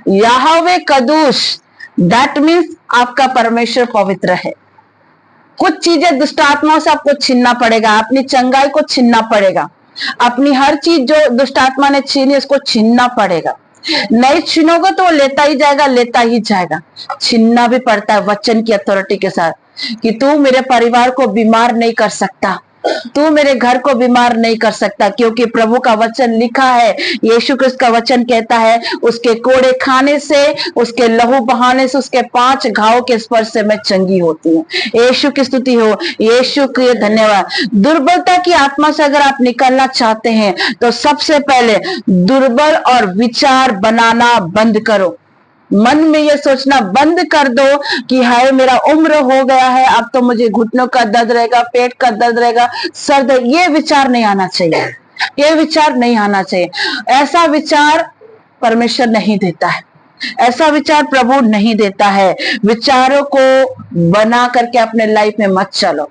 यहोवे कदूस, दैट मीन्स आपका परमेश्वर पवित्र है। कुछ चीजें दुष्ट आत्माओं से आपको छीनना पड़ेगा, अपनी चंगाई को छीनना पड़ेगा, अपनी हर चीज जो दुष्ट आत्मा ने छीनी उसको छीनना पड़ेगा। नहीं छीनोगे तो वो लेता ही जाएगा, लेता ही जाएगा। छीनना भी पड़ता है वचन की अथॉरिटी के साथ, कि तू मेरे परिवार को बीमार नहीं कर सकता, तू मेरे घर को बीमार नहीं कर सकता, क्योंकि प्रभु का वचन लिखा है, यीशु क्रिस्त का वचन कहता है, उसके कोड़े खाने से, उसके लहू बहाने से, उसके 5 घाव के स्पर्श से मैं चंगी होती हूँ। यीशु की स्तुति हो, यीशु के धन्यवाद। दुर्बलता की आत्मा से अगर आप निकलना चाहते हैं तो सबसे पहले दुर्बल और विचार बनाना बंद करो। मन में ये सोचना बंद कर दो कि हाय मेरा उम्र हो गया है, अब तो मुझे घुटनों का दर्द रहेगा, पेट का दर्द रहेगा, सर दर्द, ये विचार नहीं आना चाहिए, ये विचार नहीं आना चाहिए। ऐसा विचार परमेश्वर नहीं देता है, ऐसा विचार प्रभु नहीं देता है। विचारों को बना करके अपने लाइफ में मत चलो।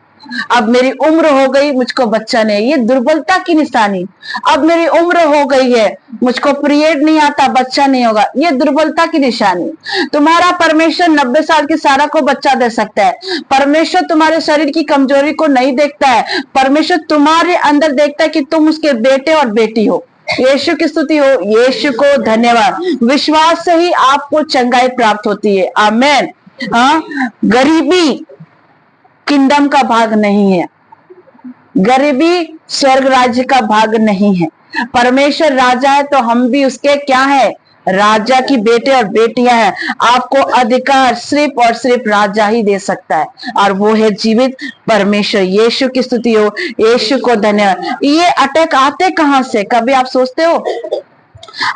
अब मेरी उम्र हो गई, मुझको बच्चा नहीं, ये दुर्बलता की निशानी। अब मेरी उम्र हो गई है, मुझको पीरियड नहीं आता, बच्चा नहीं होगा, ये दुर्बलता की निशानी। तुम्हारा परमेश्वर 90 साल की सारा को बच्चा दे सकता है। परमेश्वर तुम्हारे शरीर की कमजोरी को नहीं देखता है, परमेश्वर तुम्हारे अंदर देखता है कि तुम उसके बेटे और बेटी हो। यीशु की स्तुति हो, यीशु को धन्यवाद। विश्वास से ही आपको चंगाई प्राप्त होती है। आमेन। गरीबी किंगडम का भाग नहीं है, गरीबी स्वर्ग राज्य का भाग नहीं है। परमेश्वर राजा है तो हम भी उसके क्या है, राजा की बेटे और बेटियां हैं। आपको अधिकार सिर्फ और सिर्फ राजा ही दे सकता है, और वो है जीवित परमेश्वर। यीशु की स्तुति हो, यीशु को धन्यवाद। ये अटैक आते कहां से, कभी आप सोचते हो?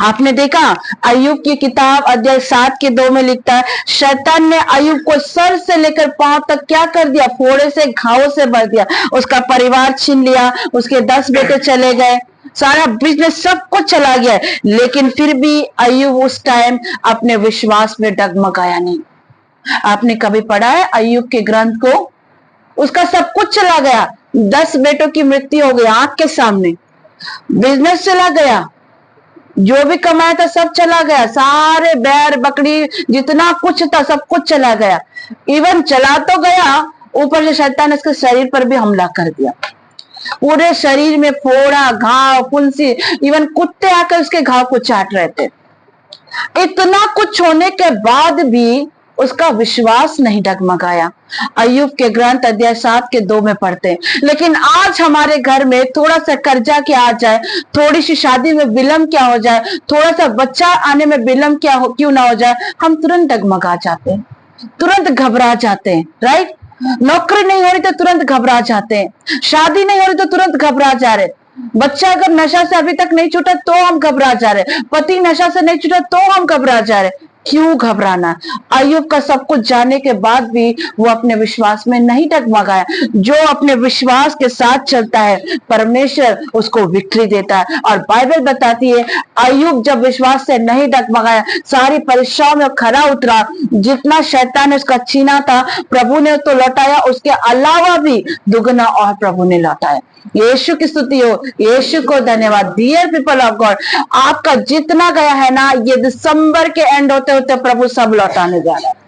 आपने देखा अय्यूब की किताब अध्याय 7 के 2 में लिखता है, शैतान ने अय्यूब को सर से लेकर पांव तक क्या कर दिया, फोड़े से, घावों से भर दिया। उसका परिवार छीन लिया, उसके 10 बेटे चले गए, सारा बिजनेस सब कुछ चला गया। लेकिन फिर भी अय्यूब उस टाइम अपने विश्वास में डगमगाया नहीं। आपने कभी पढ़ा है अय्यूब के ग्रंथ को? उसका सब कुछ चला गया, 10 बेटों की मृत्यु हो गई आंख के सामने, बिजनेस चला गया, जो भी कमाया था सब चला गया, सारे बैर बकरी जितना कुछ था सब कुछ चला गया। इवन चला तो गया, ऊपर से शैतान ने इसके शरीर पर भी हमला कर दिया। पूरे शरीर में फोड़ा, घाव, फुंसी, इवन कुत्ते आकर उसके घाव को चाट रहे थे। इतना कुछ होने के बाद भी उसका विश्वास नहीं डगमगाया। अय्यूब के ग्रंथ अध्याय 7 के 2 में पढ़ते हैं। लेकिन आज हमारे घर में थोड़ा सा कर्जा क्या आ जाए, थोड़ी सी शादी में विलम्ब क्या हो जाए, थोड़ा सा बच्चा आने में विलम्ब क्यों ना हो जाए, हम तुरंत डगमगा जाते हैं, तुरंत घबरा जाते हैं। राइट? नौकरी नहीं हो रही तो तुरंत घबरा जाते हैं, शादी नहीं हो रही तो तुरंत घबरा जा रहे, बच्चा अगर नशा से अभी तक नहीं छूटा तो हम घबरा जा रहे, पति नशा से नहीं छूटा तो हम घबरा जा रहे। क्यों घबराना? अय्यूब का सब कुछ जानने के बाद भी वो अपने विश्वास में नहीं डगमगाया। जो अपने विश्वास के साथ चलता है परमेश्वर उसको विक्ट्री देता है। और बाइबल बताती है अय्यूब जब विश्वास से नहीं डगमगाया, सारी परीक्षाओं में खरा उतरा, जितना शैतान ने उसका छीना था प्रभु ने तो लौटाया, उसके अलावा भी दुगना और प्रभु ने लौटाया। यीशु की स्तुति हो, यीशु को धन्यवाद। डियर पीपल ऑफ गॉड, आपका जितना गया है ना, ये दिसंबर के एंड होते होते प्रभु सब लौटाने जा रहा है।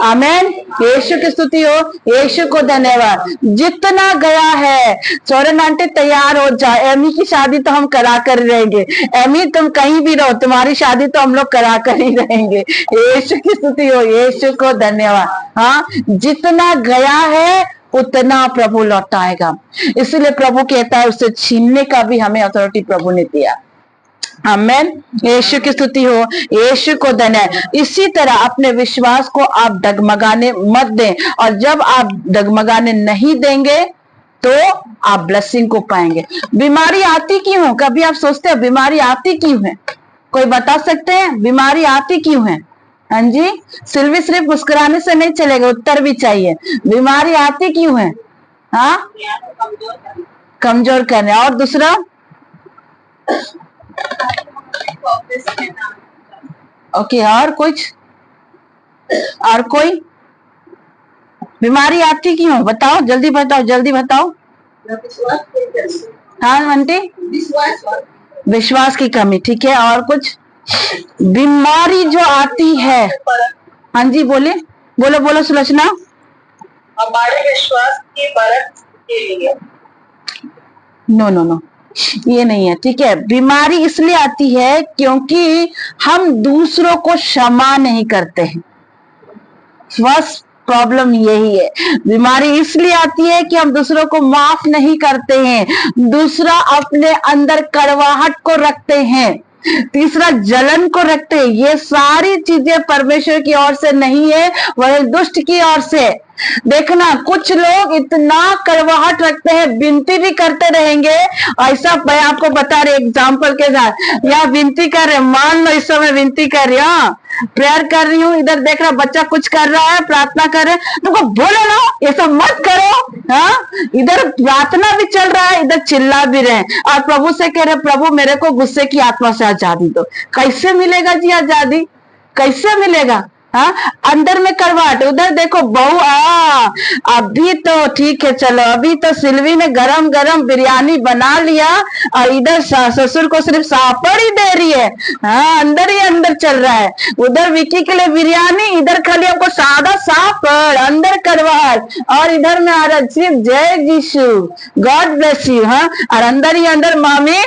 आमेन। यीशु की स्तुति हो, यीशु को धन्यवाद। जितना गया है, सोरेन आंटी तैयार हो जाए, एमी की शादी तो हम करा कर रहेंगे। एमी तुम कहीं भी रहो, तुम्हारी शादी तो हम लोग करा कर ही रहेंगे। यीशु की स्तुति हो, यीशु को धन्यवाद। हाँ, जितना गया है उतना प्रभु लौटाएगा। इसलिए प्रभु कहता है उससे छीनने का भी हमें अथॉरिटी प्रभु ने दिया। आमेन। यीशु की स्तुति हो, यीशु को धन्यवाद। इसी तरह अपने विश्वास को आप डगमगाने मत दें, और जब आप डगमगाने नहीं देंगे तो आप ब्लेसिंग को पाएंगे। बीमारी आती क्यों है? कभी आप सोचते हैं बीमारी आती क्यों है? कोई बता सकते हैं बीमारी आती क्यों है? हाँ जी, सिर्फ मुस्कुराने से नहीं चलेगा, उत्तर भी चाहिए। बीमारी आती क्यों है? हाँ, कमजोर करने। और दूसरा, ओके, और कुछ? और कोई बीमारी आती क्यों? बताओ, जल्दी बताओ, जल्दी बताओ। हाँ आंटी, विश्वास की कमी। ठीक है, और कुछ? बीमारी जो आती है, हाँ जी बोले, बोलो बोलो सुलोचना। हमारे विश्वास की परख के लिए। नो नो नो, ये नहीं है, ठीक है। बीमारी इसलिए आती है क्योंकि हम दूसरों को क्षमा नहीं करते हैं। फर्स्ट प्रॉब्लम यही है। बीमारी इसलिए आती है कि हम दूसरों को माफ नहीं करते हैं, दूसरा अपने अंदर कड़वाहट को रखते हैं, तीसरा जलन को रखते हैं। ये सारी चीजें परमेश्वर की ओर से नहीं है, वह दुष्ट की ओर से। देखना, कुछ लोग इतना कड़वाहट रखते हैं, विनती भी करते रहेंगे। ऐसा मैं आपको बता रही एग्जाम्पल के साथ, यहाँ विनती कर रहे, मान लो इस समय विनती कर रही हूँ, प्रेयर कर रही हूँ, इधर देख रहा बच्चा कुछ कर रहा है, प्रार्थना कर रहे हैं, तुमको बोले ना ये सब मत करो। हाँ, इधर प्रार्थना भी चल रहा है, इधर चिल्ला भी रहे हैं, और प्रभु से कह रहे प्रभु मेरे को गुस्से की आत्मा से आजादी दो। कैसे मिलेगा जी आजादी, कैसे मिलेगा? हाँ, अंदर में करवाट, उधर देखो बहू अभी तो ठीक है, चलो अभी तो सिल्वी ने गरम गरम बिरयानी बना लिया, और इधर ससुर को सिर्फ सापड़ ही दे रही है। हाँ, अंदर ही अंदर चल रहा है, उधर विकी के लिए बिरयानी, इधर खाली हमको सादा सापड़, अंदर करवाट, और इधर में आ रहा जय जीशु, गॉड ब्लेस यू। हाँ, और अंदर ही अंदर मामी,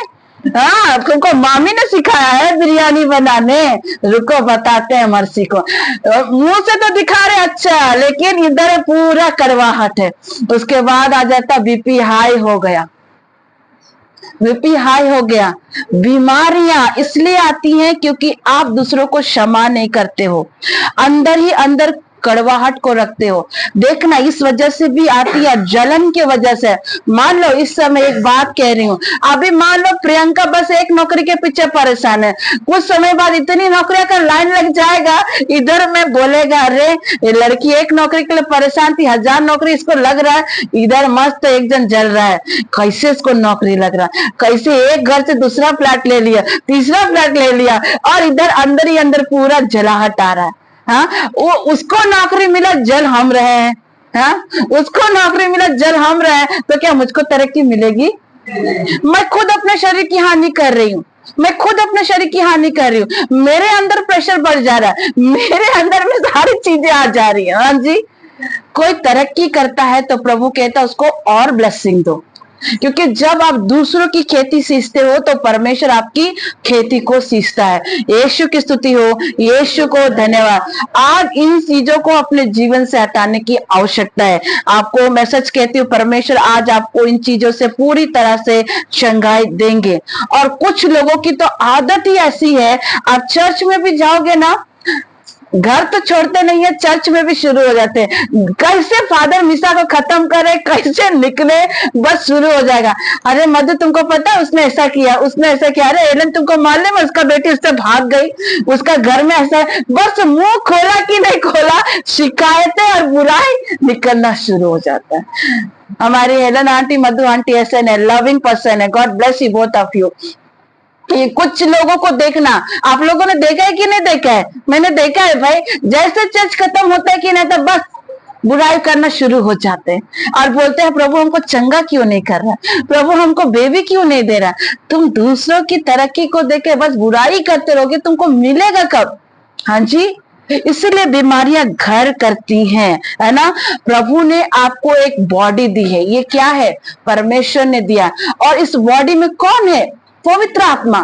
हाँ तुमको मामी ने सिखाया है बिरयानी बनाने, रुको बताते हैं मर्सी को। मुंह से तो दिखा रहे अच्छा, लेकिन इधर पूरा कड़वाहट है। उसके बाद आ जाता बीपी हाई हो गया, बीपी हाई हो गया। बीमारियां इसलिए आती हैं क्योंकि आप दूसरों को क्षमा नहीं करते हो, अंदर ही अंदर कड़वाहट को रखते हो। देखना, इस वजह से भी आती है, जलन की वजह से। मान लो इस समय एक बात कह रही हूँ, अभी मान लो प्रियंका बस एक नौकरी के पीछे परेशान है, कुछ समय बाद इतनी नौकरियां का लाइन लग जाएगा, इधर में बोलेगा अरे ये लड़की एक नौकरी के लिए परेशान थी, 1000 नौकरी इसको लग रहा है, इधर मस्त एक जन जल रहा है, कैसे इसको नौकरी लग रहा है, कैसे एक घर से दूसरा फ्लैट ले लिया, तीसरा फ्लैट ले लिया, और इधर अंदर ही अंदर पूरा जलाहट आ रहा है। हाँ, वो उसको नौकरी मिला, जल हम रहे हैं। हाँ, उसको नौकरी मिला, जल हम रहे हैं, तो क्या मुझको तरक्की मिलेगी? मैं खुद अपने शरीर की हानि कर रही हूँ, मैं खुद अपने शरीर की हानि कर रही हूँ, मेरे अंदर प्रेशर बढ़ जा रहा है, मेरे अंदर में सारी चीजें आ जा रही है। हाँ जी, कोई तरक्की करता है तो प्रभु कहता है उसको और ब्लेसिंग दो, क्योंकि जब आप दूसरों की खेती सींचते हो तो परमेश्वर आपकी खेती को सींचता है। यीशु की स्तुति हो, यीशु को धन्यवाद। आज इन चीजों को अपने जीवन से हटाने की आवश्यकता है। आपको मैसेज कहती हूँ, परमेश्वर आज आपको इन चीजों से पूरी तरह से चंगाई देंगे। और कुछ लोगों की तो आदत ही ऐसी है, आप चर्च में भी जाओगे ना, घर तो छोड़ते नहीं है, चर्च में भी शुरू हो जाते हैं। कैसे फादर मिसा को खत्म करे, कैसे निकले, बस शुरू हो जाएगा। अरे मधु तुमको पता है उसने ऐसा किया, उसने ऐसा किया, अरे एलन तुमको मालूम है उसका बेटी उससे भाग गई, उसका घर में ऐसा, बस मुंह खोला कि नहीं खोला, शिकायतें और बुराई निकलना शुरू हो जाता है। हमारी एलन आंटी, मधु आंटी ऐसे है, लविंग पर्सन है। God bless you both of you. कि कुछ लोगों को देखना, आप लोगों ने देखा है कि नहीं देखा है? मैंने देखा है भाई, जैसे चर्च खत्म होता है कि नहीं तो बस बुराई करना शुरू हो जाते हैं और बोलते हैं प्रभु हमको चंगा क्यों नहीं कर रहा, प्रभु हमको बेबी क्यों नहीं दे रहा। तुम दूसरों की तरक्की को देख के बस बुराई करते रहोगे, तुमको मिलेगा कब? हाँ जी, इसीलिए बीमारियां घर करती हैं, है ना। प्रभु ने आपको एक बॉडी दी है, ये क्या है? परमेश्वर ने दिया। और इस बॉडी में कौन है? पवित्र आत्मा।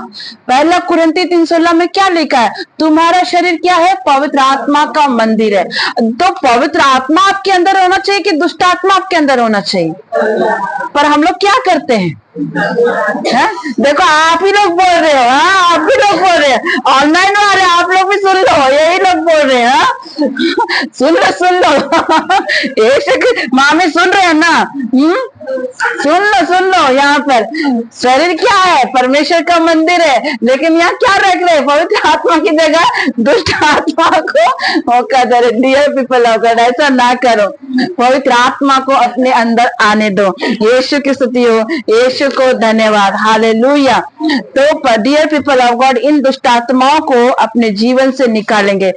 पहला कुरिन्ती 3:16 में क्या लिखा है? तुम्हारा शरीर क्या है? पवित्र आत्मा का मंदिर है। तो पवित्र आत्मा आपके अंदर होना चाहिए कि दुष्ट आत्मा आपके अंदर होना चाहिए? पर हम लोग क्या करते हैं? देखो आप ही लोग बोल रहे हो, हाँ आप ही लोग बोल रहे हैं, ऑनलाइन वाले आप लोग भी सुन लो, यही लोग बोल रहे हैं। सुन लो मामी सुन रहे हैं ना? सुन लो यहाँ पर शरीर क्या है? परमेश्वर का मंदिर है, लेकिन यहाँ क्या रख रहे हैं? पवित्र आत्मा की जगह दुष्ट आत्मा को मौका दे रहे। डियर पीपल ऑफ गॉड, ऐसा ना करो, पवित्र आत्मा को अपने अंदर आने दो। यीशु की स्तुति हो, यीशु को धन्यवाद, हालेलुया। तो डियर पीपल ऑफ गॉड, इन दुष्ट आत्माओं को अपने जीवन से निकालेंगे।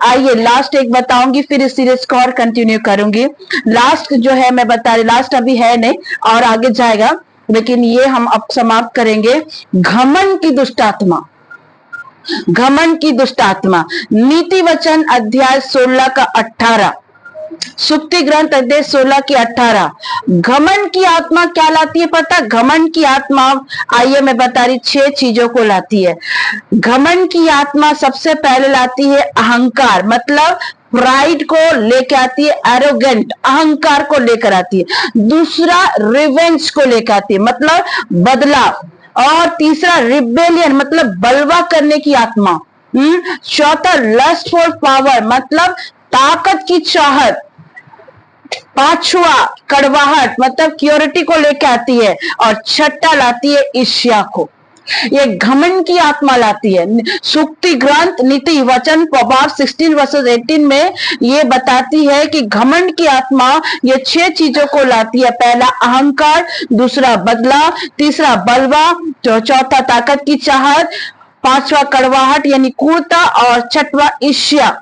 आइए लास्ट एक बताऊंगी, फिर इस सीरीज को और कंटिन्यू करूंगी। लास्ट जो है मैं बता रही, लास्ट अभी है नहीं और आगे जाएगा, लेकिन ये हम अब समाप्त करेंगे। घमंड की दुष्ट आत्मा, घमंड की दुष्ट आत्मा, नीति वचन अध्याय 16 का 18। सुक्ति ग्रंथ अध्याय 16 की 18। घमंड की आत्मा क्या लाती है पता? घमंड की आत्मा, आइए मैं बता रही, 6 चीजों को लाती है। घमंड की आत्मा सबसे पहले लाती है अहंकार, मतलब प्राइड को लेकर आती है, एरोगेंट, अहंकार को लेकर आती है। दूसरा रिवेंज को लेकर आती है, मतलब बदला। और तीसरा रिबेलियन, मतलब बलवा करने की आत्मा। चौथा लस्ट फॉर पावर, मतलब ताकत की चाहत। पांचवा कड़वाहट, मतलब क्योरिटी को लेकर आती है। और छठा लाती है ईर्ष्या को। ये घमंड की आत्मा लाती है। सूक्ति ग्रंथ नीति वचन प्रभाव 16 वर्सेस 18 में ये बताती है कि घमंड की आत्मा ये 6 चीजों को लाती है। पहला अहंकार, दूसरा बदला, तीसरा बलवा, चौथा ताकत की चाहत, पांचवा कड़वाहट यानी क्रूरता, और छठवा ईर्ष्या।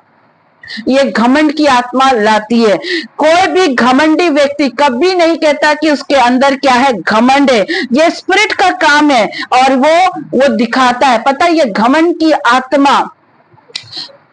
ये घमंड की आत्मा लाती है। कोई भी घमंडी व्यक्ति कभी नहीं कहता कि उसके अंदर क्या है, घमंड है। ये स्पिरिट का काम है और वो दिखाता है। पता है, ये घमंड की आत्मा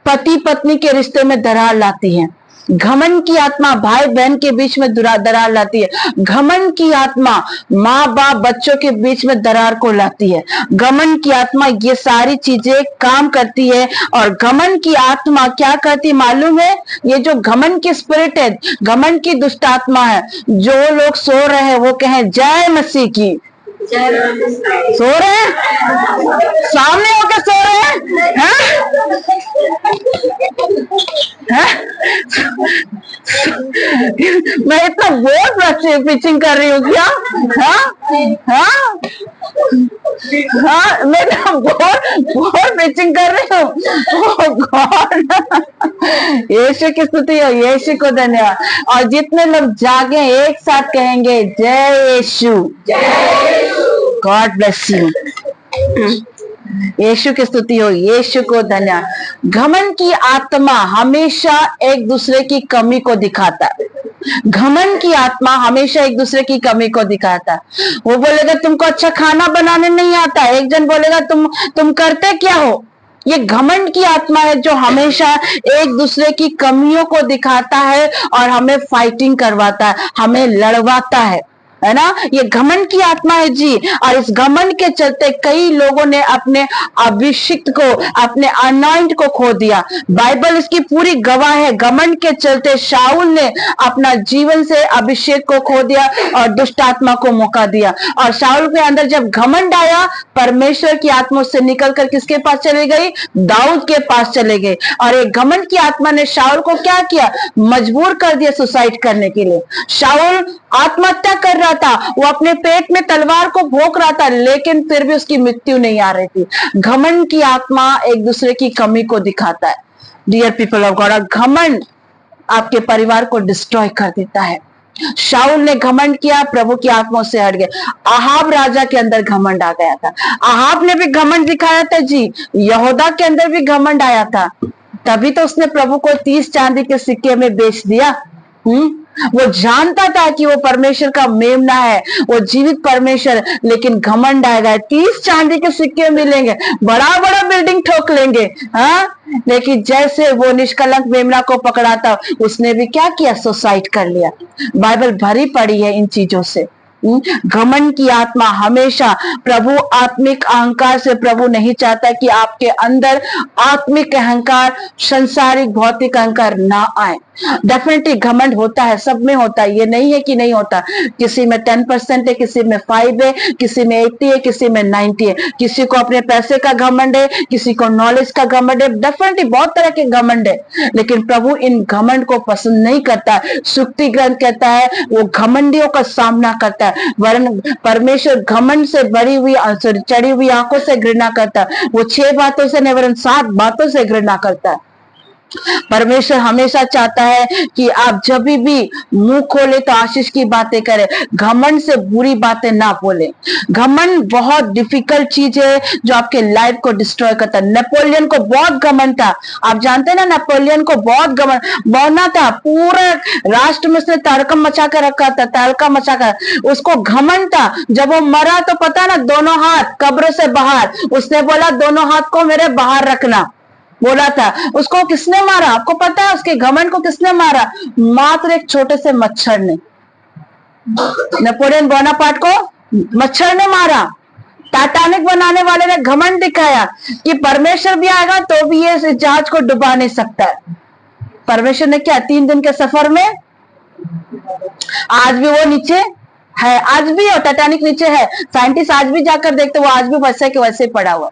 पति पत्नी के रिश्ते में दरार लाती है। घमंड की आत्मा भाई बहन के बीच में दरार लाती है। घमंड की आत्मा माँ बाप बच्चों के बीच में दरार को लाती है। घमंड की आत्मा ये सारी चीजें काम करती है। और घमंड की आत्मा क्या करती है मालूम है? ये जो घमंड की स्पिरिट है, घमंड की दुष्ट आत्मा है। जो लोग सो रहे हैं वो कहें जय मसीह की। सो रहे हैं, सामने होकर सो रहे हैं, मैं इतना बहुत पिचिंग कर रही हूँ क्या? मैं तो बहुत पिचिंग कर रही हूँ। यीशु की स्तुति हो, यीशु को धन्यवाद। और जितने लोग जागे एक साथ कहेंगे जय यीशु, गॉड ब्लेस यू। यीशु की स्तुति हो, यीशु को धन्यवाद। घमंड की आत्मा हमेशा एक दूसरे की कमी को दिखाता है। घमंड की आत्मा हमेशा एक दूसरे की कमी को दिखाता है। वो बोलेगा तुमको अच्छा खाना बनाने नहीं आता, एक जन बोलेगा तुम करते क्या हो। ये घमंड की आत्मा है जो हमेशा एक दूसरे की कमियों को दिखाता है और हमें फाइटिंग करवाता है, हमें लड़वाता है ना। ये घमंड की आत्मा है जी। और इस घमंड के चलते कई लोगों ने अपने अभिषिक्त को, अपने अनॉइंट को खो दिया। बाइबल इसकी पूरी गवाह है। घमंड के चलते शाऊल ने अपना जीवन से अभिषेक को खो दिया और दुष्ट आत्मा को मौका दिया। और शाऊल के अंदर जब घमंड आया, परमेश्वर की आत्मा उससे निकलकर किसके पास चले गई? दाऊद के पास चले गए। और एक घमंड की आत्मा ने शाऊल को क्या किया? मजबूर कर दिया सुसाइड करने के लिए। शाऊल आत्महत्या कर रहा था, वो अपने पेट में तलवार को भोंक रहा था, लेकिन फिर भी उसकी मृत्यु नहीं आ रही थी। घमंड की आत्मा एक दूसरे की कमी को दिखाता है। डियर पीपल ऑफ गॉड, घमंड आपके परिवार को डिस्ट्रॉय कर देता है। शाऊल ने घमंड किया, प्रभु की आत्मा से हट गए। अहाब राजा के अंदर घमंड आ गया था। अहाब ने भी घमंड दिखाया था जी। यहूदा के अंदर भी घमंड आया था, तभी तो उसने प्रभु को 30 चांदी के सिक्के में बेच दिया। वो जानता था कि वो परमेश्वर का मेमना है, वो जीवित परमेश्वर, लेकिन घमंड आएगा, 30 चांदी के सिक्के मिलेंगे, बड़ा बड़ा बिल्डिंग ठोक लेंगे। लेकिन जैसे वो निष्कलंक मेमना को पकड़ा था, उसने भी क्या किया? सुसाइड कर लिया। बाइबल भरी पड़ी है इन चीजों से। घमंड की आत्मा हमेशा प्रभु, आत्मिक अहंकार से प्रभु नहीं चाहता कि आपके अंदर आत्मिक अहंकार, संसारिक भौतिक अहंकार ना आए। डेफिनेटली घमंड होता है, सब में होता है, ये नहीं है कि नहीं होता। किसी में 10% है, किसी में 5 है, किसी में 80 है, किसी में 90 है। किसी को अपने पैसे का घमंड है, किसी को नॉलेज का घमंड है। डेफिनेटली बहुत तरह के घमंड है, लेकिन प्रभु इन घमंड को पसंद नहीं करता। सुक्ति ग्रंथ कहता है वो घमंडियों का सामना करता है, वरन परमेश्वर घमंड से भरी हुई, चढ़ी हुई आंखों से घृणा करता है। वो 6 बातों से नहीं वरन 7 बातों से घृणा करता है। परमेश्वर हमेशा चाहता है कि आप जब भी मुंह खोले तो आशीष की बातें करें, घमंड से बुरी बातें ना बोले। घमंड बहुत डिफिकल्ट चीज है जो आपके लाइफ को डिस्ट्रॉय करता है। नेपोलियन को बहुत घमंड था, आप जानते हैं ना, नेपोलियन को बहुत घमंड बौना था, पूरा राष्ट्र में उसने तड़कम मचा कर रखा था, तहलका मचा कर। उसको घमंड था। जब वो मरा तो पता ना, दोनों हाथ कब्र से बाहर, उसने बोला दोनों हाथ को मेरे बाहर रखना। बोला था, उसको किसने मारा? आपको पता है उसके घमंड को किसने मारा? मात्र एक छोटे से मच्छर ने। नेपोलियन बोनापार्ट को मच्छर ने मारा। टाइटैनिक बनाने वाले ने घमंड दिखाया कि परमेश्वर भी आएगा तो भी ये इस जहाज को डुबा नहीं सकता है। परमेश्वर ने क्या 3 दिन के सफर में, आज भी वो नीचे है, आज भी टाइटैनिक नीचे है। साइंटिस्ट आज भी जाकर देखते, वो आज भी वैसे के वैसे पड़ा हुआ।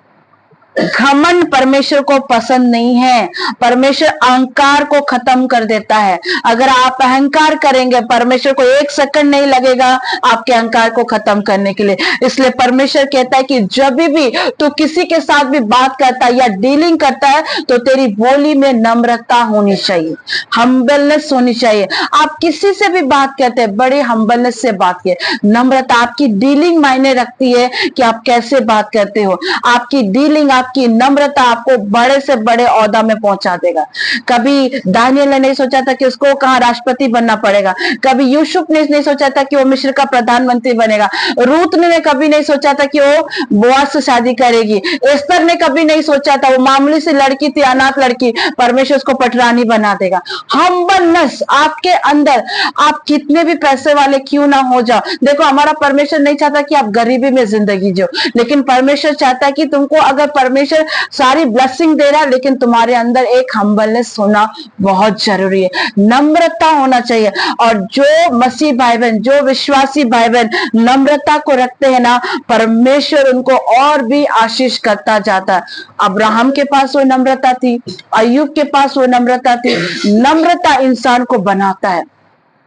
घमंड परमेश्वर को पसंद नहीं है। परमेश्वर अहंकार को खत्म कर देता है। अगर आप अहंकार करेंगे, परमेश्वर को 1 सेकंड नहीं लगेगा आपके अहंकार को खत्म करने के लिए। इसलिए परमेश्वर कहता है कि जब भी तू किसी के साथ भी बात करता है या डीलिंग करता है तो तेरी बोली में नम्रता होनी चाहिए, हम्बलनेस होनी चाहिए। आप किसी से भी बात करते हैं, बड़े हम्बलनेस से बात किए। नम्रता, आपकी डीलिंग मायने रखती है कि आप कैसे बात करते हो। आपकी डीलिंग, आपकी नम्रता आपको बड़े से बड़े ओहदा में पहुंचा देगा। कभी दानियल ने नहीं सोचा था कि उसको कहां राष्ट्रपति बनना पड़ेगा। कभी यूसुफ ने नहीं सोचा था कि वो मिस्र का प्रधानमंत्री बनेगा। रूत ने कभी नहीं सोचा था कि वो बोआज से शादी करेगी। एस्तर ने कभी नहीं सोचा था, वो मामूली सी लड़की थी, अनाथ लड़की, परमेश्वर उसको पटरानी बना देगा। हम्बलनेस आपके अंदर, आप कितने भी पैसे वाले क्यों ना हो जाओ। देखो, हमारा परमेश्वर नहीं चाहता कि आप गरीबी में जिंदगी जियो, लेकिन परमेश्वर चाहता है कि तुमको, अगर परमेश्वर सारी ब्लेसिंग दे रहा है, लेकिन तुम्हारे अंदर एक हम्बलनेस होना बहुत जरूरी है, नम्रता होना चाहिए। और जो मसीह भाई बहन, जो विश्वासी भाई बहन नम्रता को रखते हैं ना, परमेश्वर उनको और भी आशीष करता जाता है। अब्राहम के पास वो नम्रता थी, अय्यूब के पास वो नम्रता थी। नम्रता इंसान को बनाता है।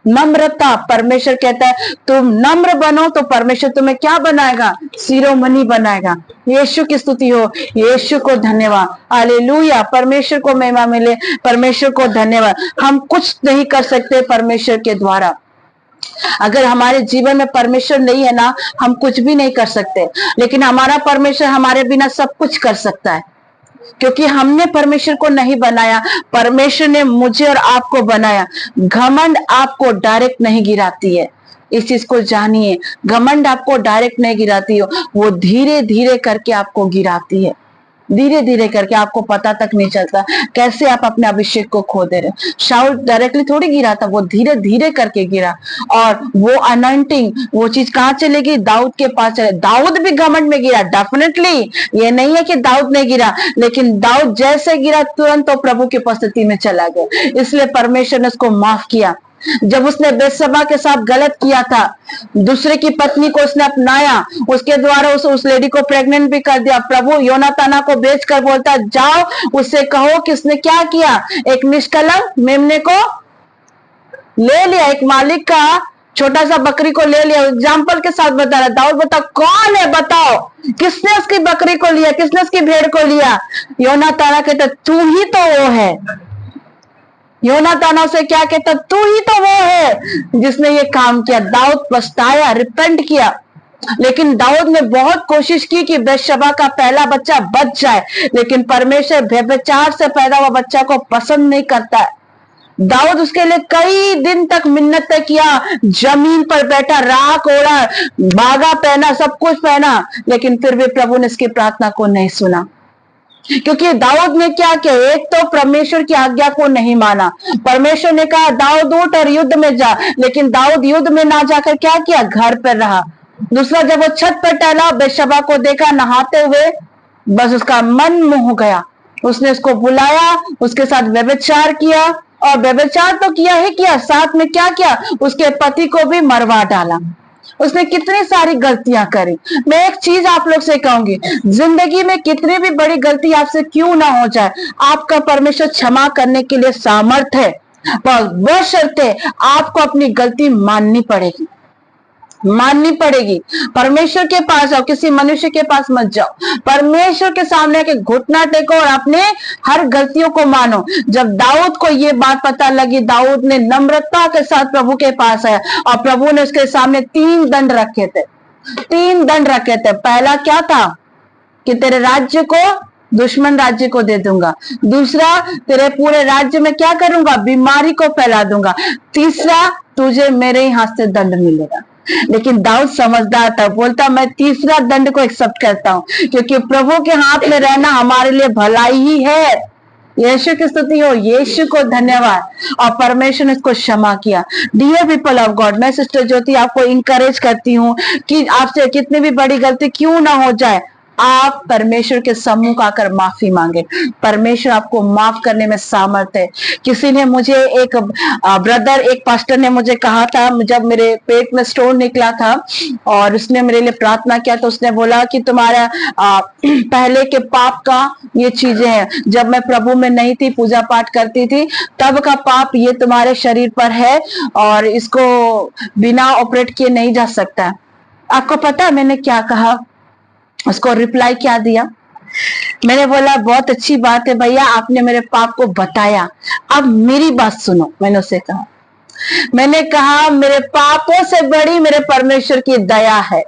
नम्रता, परमेश्वर कहता है तुम नम्र बनो तो परमेश्वर तुम्हें क्या बनाएगा? शिरोमणि बनाएगा। यीशु की स्तुति हो, यीशु को धन्यवाद, हालेलुया। परमेश्वर को महिमा मिले, परमेश्वर को धन्यवाद। हम कुछ नहीं कर सकते परमेश्वर के द्वारा। अगर हमारे जीवन में परमेश्वर नहीं है ना, हम कुछ भी नहीं कर सकते, लेकिन हमारा परमेश्वर हमारे बिना सब कुछ कर सकता है, क्योंकि हमने परमेश्वर को नहीं बनाया, परमेश्वर ने मुझे और आपको बनाया। घमंड आपको डायरेक्ट नहीं गिराती है, इस चीज को जानिए। घमंड आपको डायरेक्ट नहीं गिराती हो, वो धीरे धीरे करके आपको गिराती है। धीरे धीरे करके, आपको पता तक नहीं चलता कैसे आप अपने अभिषेक को खो दे रहे। शाऊल डायरेक्टली थोड़ी गिरा था, वो धीरे धीरे करके गिरा। और वो अनॉइंटिंग, वो चीज कहाँ चलेगी? दाऊद के पास चले। दाऊद भी घमंड में गिरा, डेफिनेटली ये नहीं है कि दाऊद नहीं गिरा, लेकिन दाऊद जैसे गिरा तुरंत तो प्रभु की उपस्थिति में चला गया। इसलिए परमेश्वर ने उसको माफ किया। जब उसने बेतशबा के साथ गलत किया था, दूसरे की पत्नी को उसने अपनाया, उसके द्वारा उस लेडी को प्रेग्नेंट भी कर दिया। प्रभु योनाताना को बेचकर बोलता, जाओ उससे कहो कि उसने क्या किया, एक निष्कलंक मेमने को ले लिया, एक मालिक का छोटा सा बकरी को ले लिया। एग्जाम्पल के साथ बता रहा, दाऊद बताओ कौन है, बताओ किसने उसकी बकरी को लिया, किसने उसकी भेड़ को लिया? योनाताना कहता, तू ही तो वो है। योनातान से क्या कहता, तू ही तो वो है जिसने ये काम किया। दाऊद पछताया, रिपेंट किया, लेकिन दाऊद ने बहुत कोशिश की कि बेतशबा का पहला बच्चा बच जाए, लेकिन परमेश्वर व्यभिचार से पैदा हुआ बच्चा को पसंद नहीं करता है। दाऊद उसके लिए कई दिन तक मिन्नत किया, जमीन पर बैठा, राख ओढ़ा, बागा पहना, सब कुछ पहना, लेकिन फिर भी प्रभु ने इसकी प्रार्थना को नहीं सुना। क्योंकि दाऊद ने क्या किया? एक तो परमेश्वर की आज्ञा को नहीं माना। परमेश्वर ने कहा दाऊद उठ और युद्ध में जा, लेकिन दाऊद युद्ध में ना जाकर क्या किया? घर पर रहा। दूसरा, जब वो छत पर टहला, बेतशबा को देखा नहाते हुए, बस उसका मन मोह गया। उसने उसको बुलाया, उसके साथ व्यभिचार किया, और व्यभिचार तो किया ही किया, साथ में क्या किया? उसके पति को भी मरवा डाला। उसने कितनी सारी गलतियां करी। मैं एक चीज आप लोग से कहूंगी, जिंदगी में कितनी भी बड़ी गलती आपसे क्यों ना हो जाए, आपका परमेश्वर क्षमा करने के लिए सामर्थ है, पर बशर्ते आपको अपनी गलती माननी पड़ेगी, माननी पड़ेगी। परमेश्वर के पास आओ, किसी मनुष्य के पास मत जाओ। परमेश्वर के सामने के घुटना टेको और अपने हर गलतियों को मानो। जब दाऊद को ये बात पता लगी, दाऊद ने नम्रता के साथ प्रभु के पास आया, और प्रभु ने उसके सामने 3 दंड रखे थे। 3 दंड रखे थे। पहला क्या था? कि तेरे राज्य को दुश्मन राज्य को दे दूंगा। दूसरा, तेरे पूरे राज्य में क्या करूंगा? बीमारी को फैला दूंगा। तीसरा, तुझे मेरे ही हाथ से दंड मिलेगा। लेकिन दाऊद समझदार था, बोलता मैं तीसरा दंड को एक्सेप्ट करता हूं, क्योंकि प्रभु के हाथ में रहना हमारे लिए भलाई ही है। यीशु की स्तुति हो, यीशु को धन्यवाद। और परमेश्वर ने इसको क्षमा किया। डियर पीपल ऑफ गॉड, मैं सिस्टर ज्योति आपको इंकरेज करती हूँ कि आपसे कितनी भी बड़ी गलती क्यों ना हो जाए, आप परमेश्वर के सम्मुख आकर माफी मांगे। परमेश्वर आपको माफ करने में सामर्थ है। किसी ने मुझे, एक ब्रदर, एक पास्टर ने मुझे कहा था, जब मेरे पेट में स्टोन निकला था और उसने मेरे लिए प्रार्थना किया, तो उसने बोला कि तुम्हारा पहले के पाप का ये चीजें हैं, जब मैं प्रभु में नहीं थी, पूजा पाठ करती थी, तब का पाप ये तुम्हारे शरीर पर है और इसको बिना ऑपरेट किए नहीं जा सकता। आपको पता है मैंने क्या कहा? उसको रिप्लाई क्या दिया? मैंने बोला बहुत अच्छी बात है भैया, आपने मेरे पाप को बताया, अब मेरी बात सुनो। मैंने उसे कहा, मैंने कहा मेरे पापों से बड़ी मेरे परमेश्वर की दया है।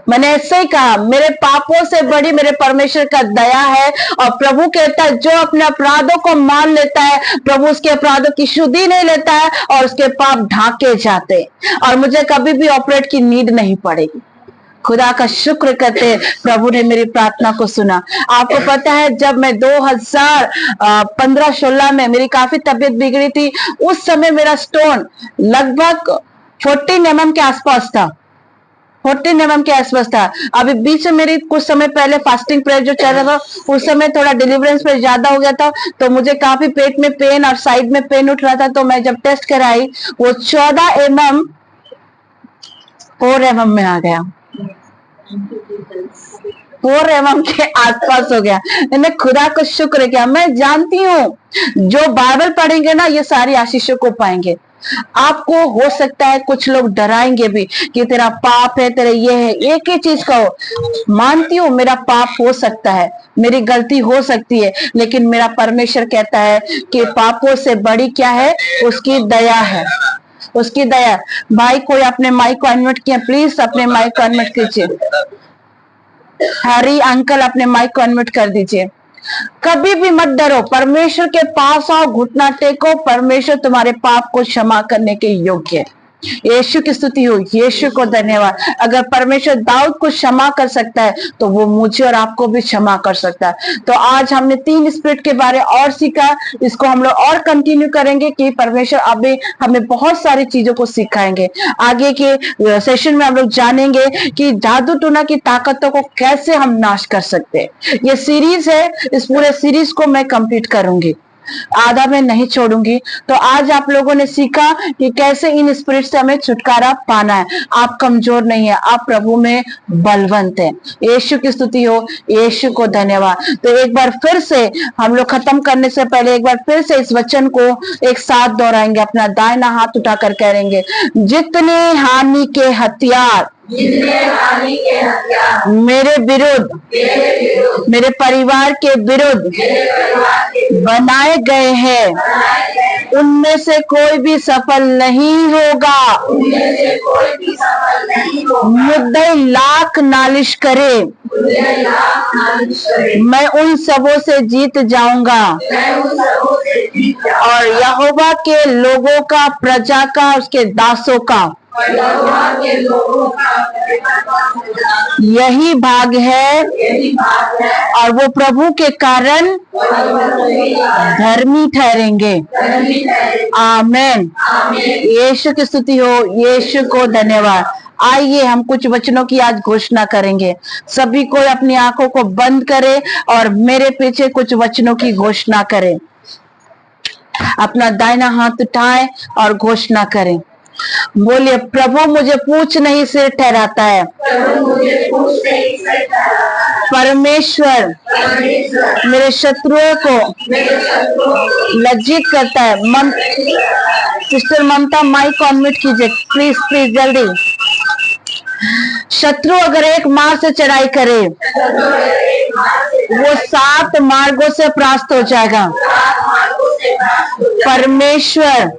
मैंने ऐसे ही कहा, मेरे पापों से बड़ी मेरे परमेश्वर का दया है। और प्रभु कहता है जो अपने अपराधों को मान लेता है, प्रभु उसके अपराधों की शुद्धि नहीं लेता है और उसके पाप ढाके जाते, और मुझे कभी भी ऑपरेट की नीड नहीं पड़ेगी। खुदा का शुक्र करते प्रभु ने मेरी प्रार्थना को सुना। आपको पता है जब मैं 2015-16 में मेरी काफी तबीयत बिगड़ी थी, उस समय मेरा स्टोन लगभग 14 mm के आसपास था। 14 mm के आसपास था। अभी बीच में मेरी कुछ समय पहले फास्टिंग प्रेयर जो चल रहा था, उस समय थोड़ा डिलीवरेंस पे ज्यादा हो गया था, तो मुझे काफी पेट में पेन और साइड में पेन उठ रहा था। तो मैं जब टेस्ट कराई, वो 14 mm 4 mm में आ गया, 4 mm के आसपास हो गया। मैंने खुदा को शुक्र किया। मैं जानती हूँ जो बाइबल पढ़ेंगे ना, ये सारी आशीषों को पाएंगे। आपको हो सकता है कुछ लोग डराएंगे भी कि तेरा पाप है, तेरे ये है। एक ही चीज कहो, मानती हूँ मेरा पाप हो सकता है, मेरी गलती हो सकती है, लेकिन मेरा परमेश्वर कहता है कि पापों से बड़ी क्या है? उसकी दया है, उसकी दया। भाई कोई अपने माइक को अनम्यूट किया, प्लीज अपने माइक को अनम्यूट कीजिए। हरी अंकल अपने माइक को अनम्यूट कर दीजिए। कभी भी मत डरो, परमेश्वर के पास आओ, घुटना टेको, परमेश्वर तुम्हारे पाप को क्षमा करने के योग्य है। यीशु की स्तुति हो, यीशु को धन्यवाद। अगर परमेश्वर दाऊद को क्षमा कर सकता है तो वो मुझे और आपको भी क्षमा कर सकता है। तो आज हमने 3 स्पिरिट के बारे और सीखा, इसको हम लोग और कंटिन्यू करेंगे कि परमेश्वर अभी हमें बहुत सारी चीजों को सिखाएंगे। आगे के सेशन में हम लोग जानेंगे कि जादू टोना की ताकतों को कैसे हम नाश कर सकते हैं। ये सीरीज है, इस पूरे सीरीज को मैं कंप्लीट करूंगी, आधा मैं नहीं छोड़ूंगी। तो आज आप लोगों ने सीखा कि कैसे इन स्पिरिट से हमें छुटकारा पाना है। आप कमजोर नहीं है, आप प्रभु में बलवंत हैं। यीशु की स्तुति हो, यीशु को धन्यवाद। तो एक बार फिर से हम लोग खत्म करने से पहले एक बार फिर से इस वचन को एक साथ दोहराएंगे। अपना दाहिना हाथ उठाकर कहेंगे, जितने हानि के हथियार मेरे विरुद्ध, मेरे परिवार के विरुद्ध बनाए गए हैं, उनमें से कोई भी सफल नहीं होगा। मुद्दई लाख नालिश करे, मैं उन सबों से जीत जाऊंगा। और यहोवा के लोगों का, प्रजा का, उसके दासों का यही भाग है, और वो प्रभु के कारण धर्मी ठहरेंगे। आमीन। यीशु की स्तुति हो, यीशु को धन्यवाद। आइए हम कुछ वचनों की आज घोषणा करेंगे। सभी को अपनी आंखों को बंद करें और मेरे पीछे कुछ वचनों की घोषणा करें। अपना दाहिना हाथ उठाएं और घोषणा करें। बोलिए, प्रभु मुझे पूछ नहीं सिर ठहराता है। परमेश्वर मेरे शत्रुओं को लज्जित करता है। सिस्टर ममता माइक को अनम्यूट कीजिए प्लीज, प्लीज जल्दी। शत्रु अगर एक मार्ग से चढ़ाई करे, वो 7 मार्गों से परास्त हो जाएगा। परमेश्वर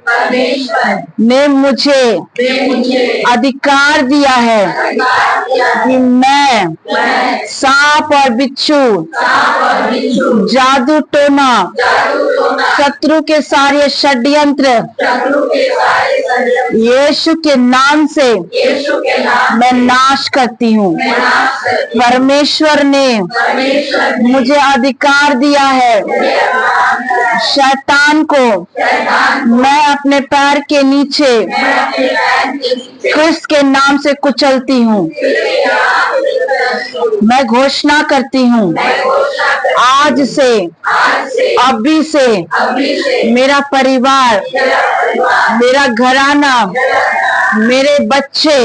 ने मुझे अधिकार दिया है कि मैं सांप और बिच्छू, जादू टोना, शत्रु के सारे षड्यंत्र यीशु के नाम से मैं नाश करती हूँ। परमेश्वर ने मुझे अधिकार दिया है। शैतान को मैं अपने पैर के नीचे क्रिस्त के नाम से कुचलती हूँ। मैं घोषणा करती हूँ, आज से, अभी से मेरा परिवार, मेरा घराना, मेरे बच्चे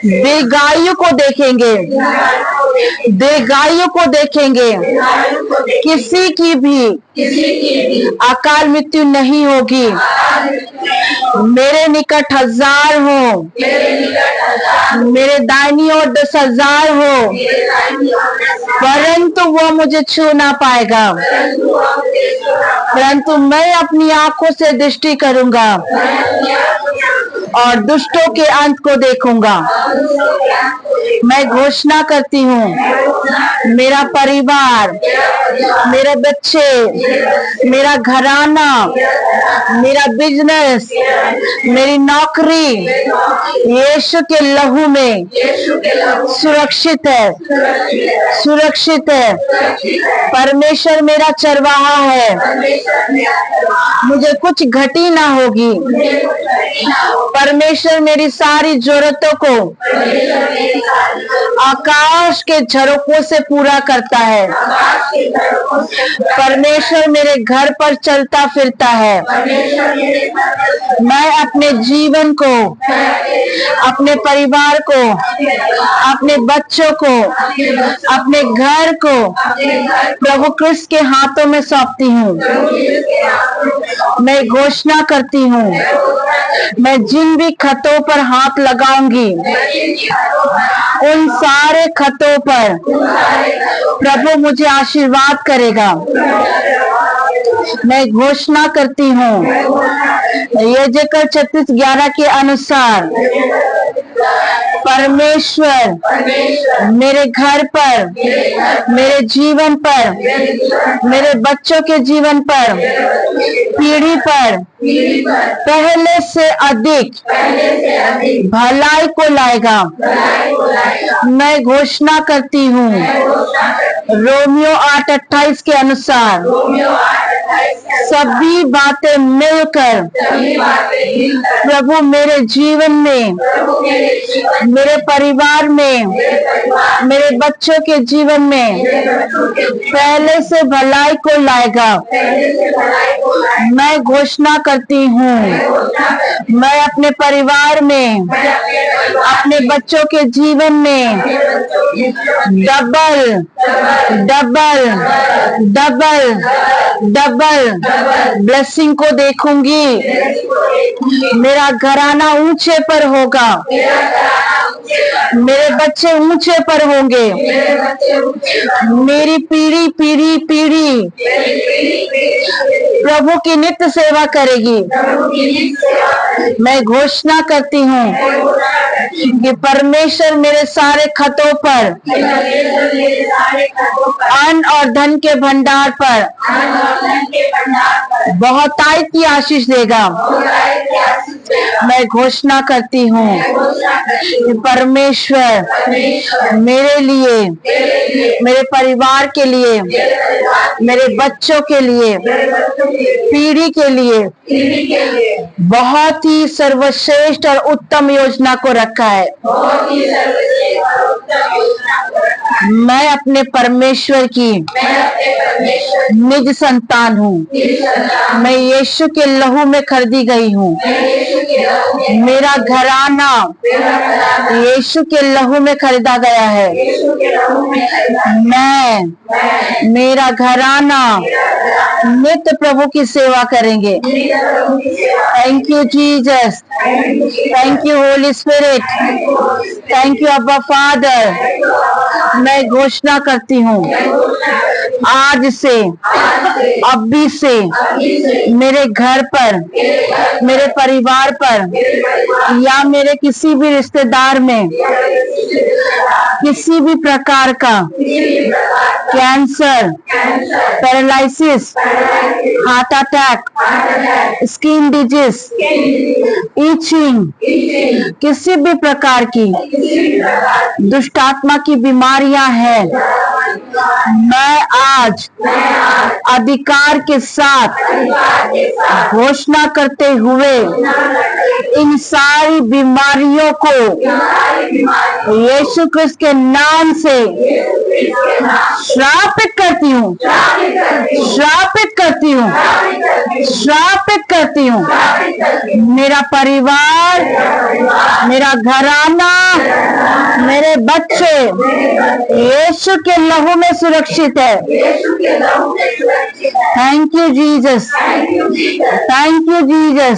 दीर्घायु को देखेंगे, दीर्घायु को देखेंगे। किसी की भी अकाल मृत्यु नहीं होगी। मेरे निकट 1000 हो, मेरे दाहिनी ओर 10,000 हो, परंतु वो मुझे छू ना पाएगा। परंतु मैं अपनी आंखों से दृष्टि करूंगा और दुष्टों के अंत को देखूंगा। मैं घोषणा करती हूँ, मेरा परिवार, मेरे बच्चे, मेरा घराना, मेरा बिजनेस, मेरी नौकरी यीशु के लहू में सुरक्षित है, सुरक्षित है। परमेश्वर मेरा चरवाहा है, मुझे कुछ घटी ना होगी। परमेश्वर मेरी सारी जरूरतों को आकाश के झरोकों से पूरा करता है। परमेश्वर मेरे घर पर चलता फिरता है। मैं अपने जीवन को, अपने परिवार को, अपने बच्चों को, अपने घर को प्रभु क्रिस्त के हाथों में सौंपती हूँ। मैं घोषणा करती हूँ, मैं जिन भी खतों पर हाथ लगाऊंगी, उन सारे खतों पर प्रभु मुझे आशीर्वाद करेगा। मैं घोषणा करती हूँ, यजेकल 36:11 के अनुसार परमेश्वर मेरे घर पर, मेरे जीवन पर, मेरे बच्चों के जीवन पर, पीढ़ी पर पहले से अधिक भलाई को लाएगा। मैं घोषणा करती हूँ, रोमियो 8:28 के अनुसार सभी बातें मिलकर प्रभु मेरे जीवन में, मेरे परिवार में, मेरे बच्चों के जीवन में पहले से भलाई को लाएगा। मैं घोषणा करती हूँ, मैं अपने परिवार में, अपने बच्चों के जीवन में double double double double blessing को देखूंगी। मेरा घराना ऊंचे पर होगा, मेरे बच्चे ऊंचे पर होंगे, मेरी पीढ़ी पीढ़ी पीढ़ी प्रभु की नित्य सेवा करेगी। मैं घोषणा करती हूँ कि परमेश्वर मेरे सारे खतों पर, अन्न और धन के भंडार पर बहुतायत की आशीष देगा। मैं घोषणा करती हूँ कि परमेश्वर मेरे लिए, मेरे परिवार के लिए, मेरे बच्चों के लिए, पीढ़ी के लिए बहुत ही सर्वश्रेष्ठ और उत्तम योजना को रखा है। मैं अपने परमेश्वर की निज संतान हूँ। मैं यीशु के लहू में खरीदी गई हूँ। मेरा घराना यीशु के लहू में खरीदा गया है। मैं, मेरा घराना नित्य प्रभु की सेवा करेंगे। Thank you Jesus, thank you Holi spirit, thank you अब्बा फादर। मैं घोषणा करती हूँ, आज से, अभी से मेरे घर पर, मेरे परिवार पर या मेरे किसी भी रिश्तेदार में किसी भी प्रकार का cancer, paralysis, heart attack, skin disease, itching, किसी भी प्रकार की दुष्ट आत्मा की बीमारियां हैं, मैं आज अधिकार के साथ घोषणा करते हुए इन सारी बीमारियों को यीशु क्रिस्त के नाम से श्रापित करती हूँ, श्रापित करती हूँ, श्रापित करती हूँ। मेरा परिवार, मेरा घराना, मेरे बच्चे यीशु के लहू में सुरक्षित है। Thank you Jesus, thank you Jesus.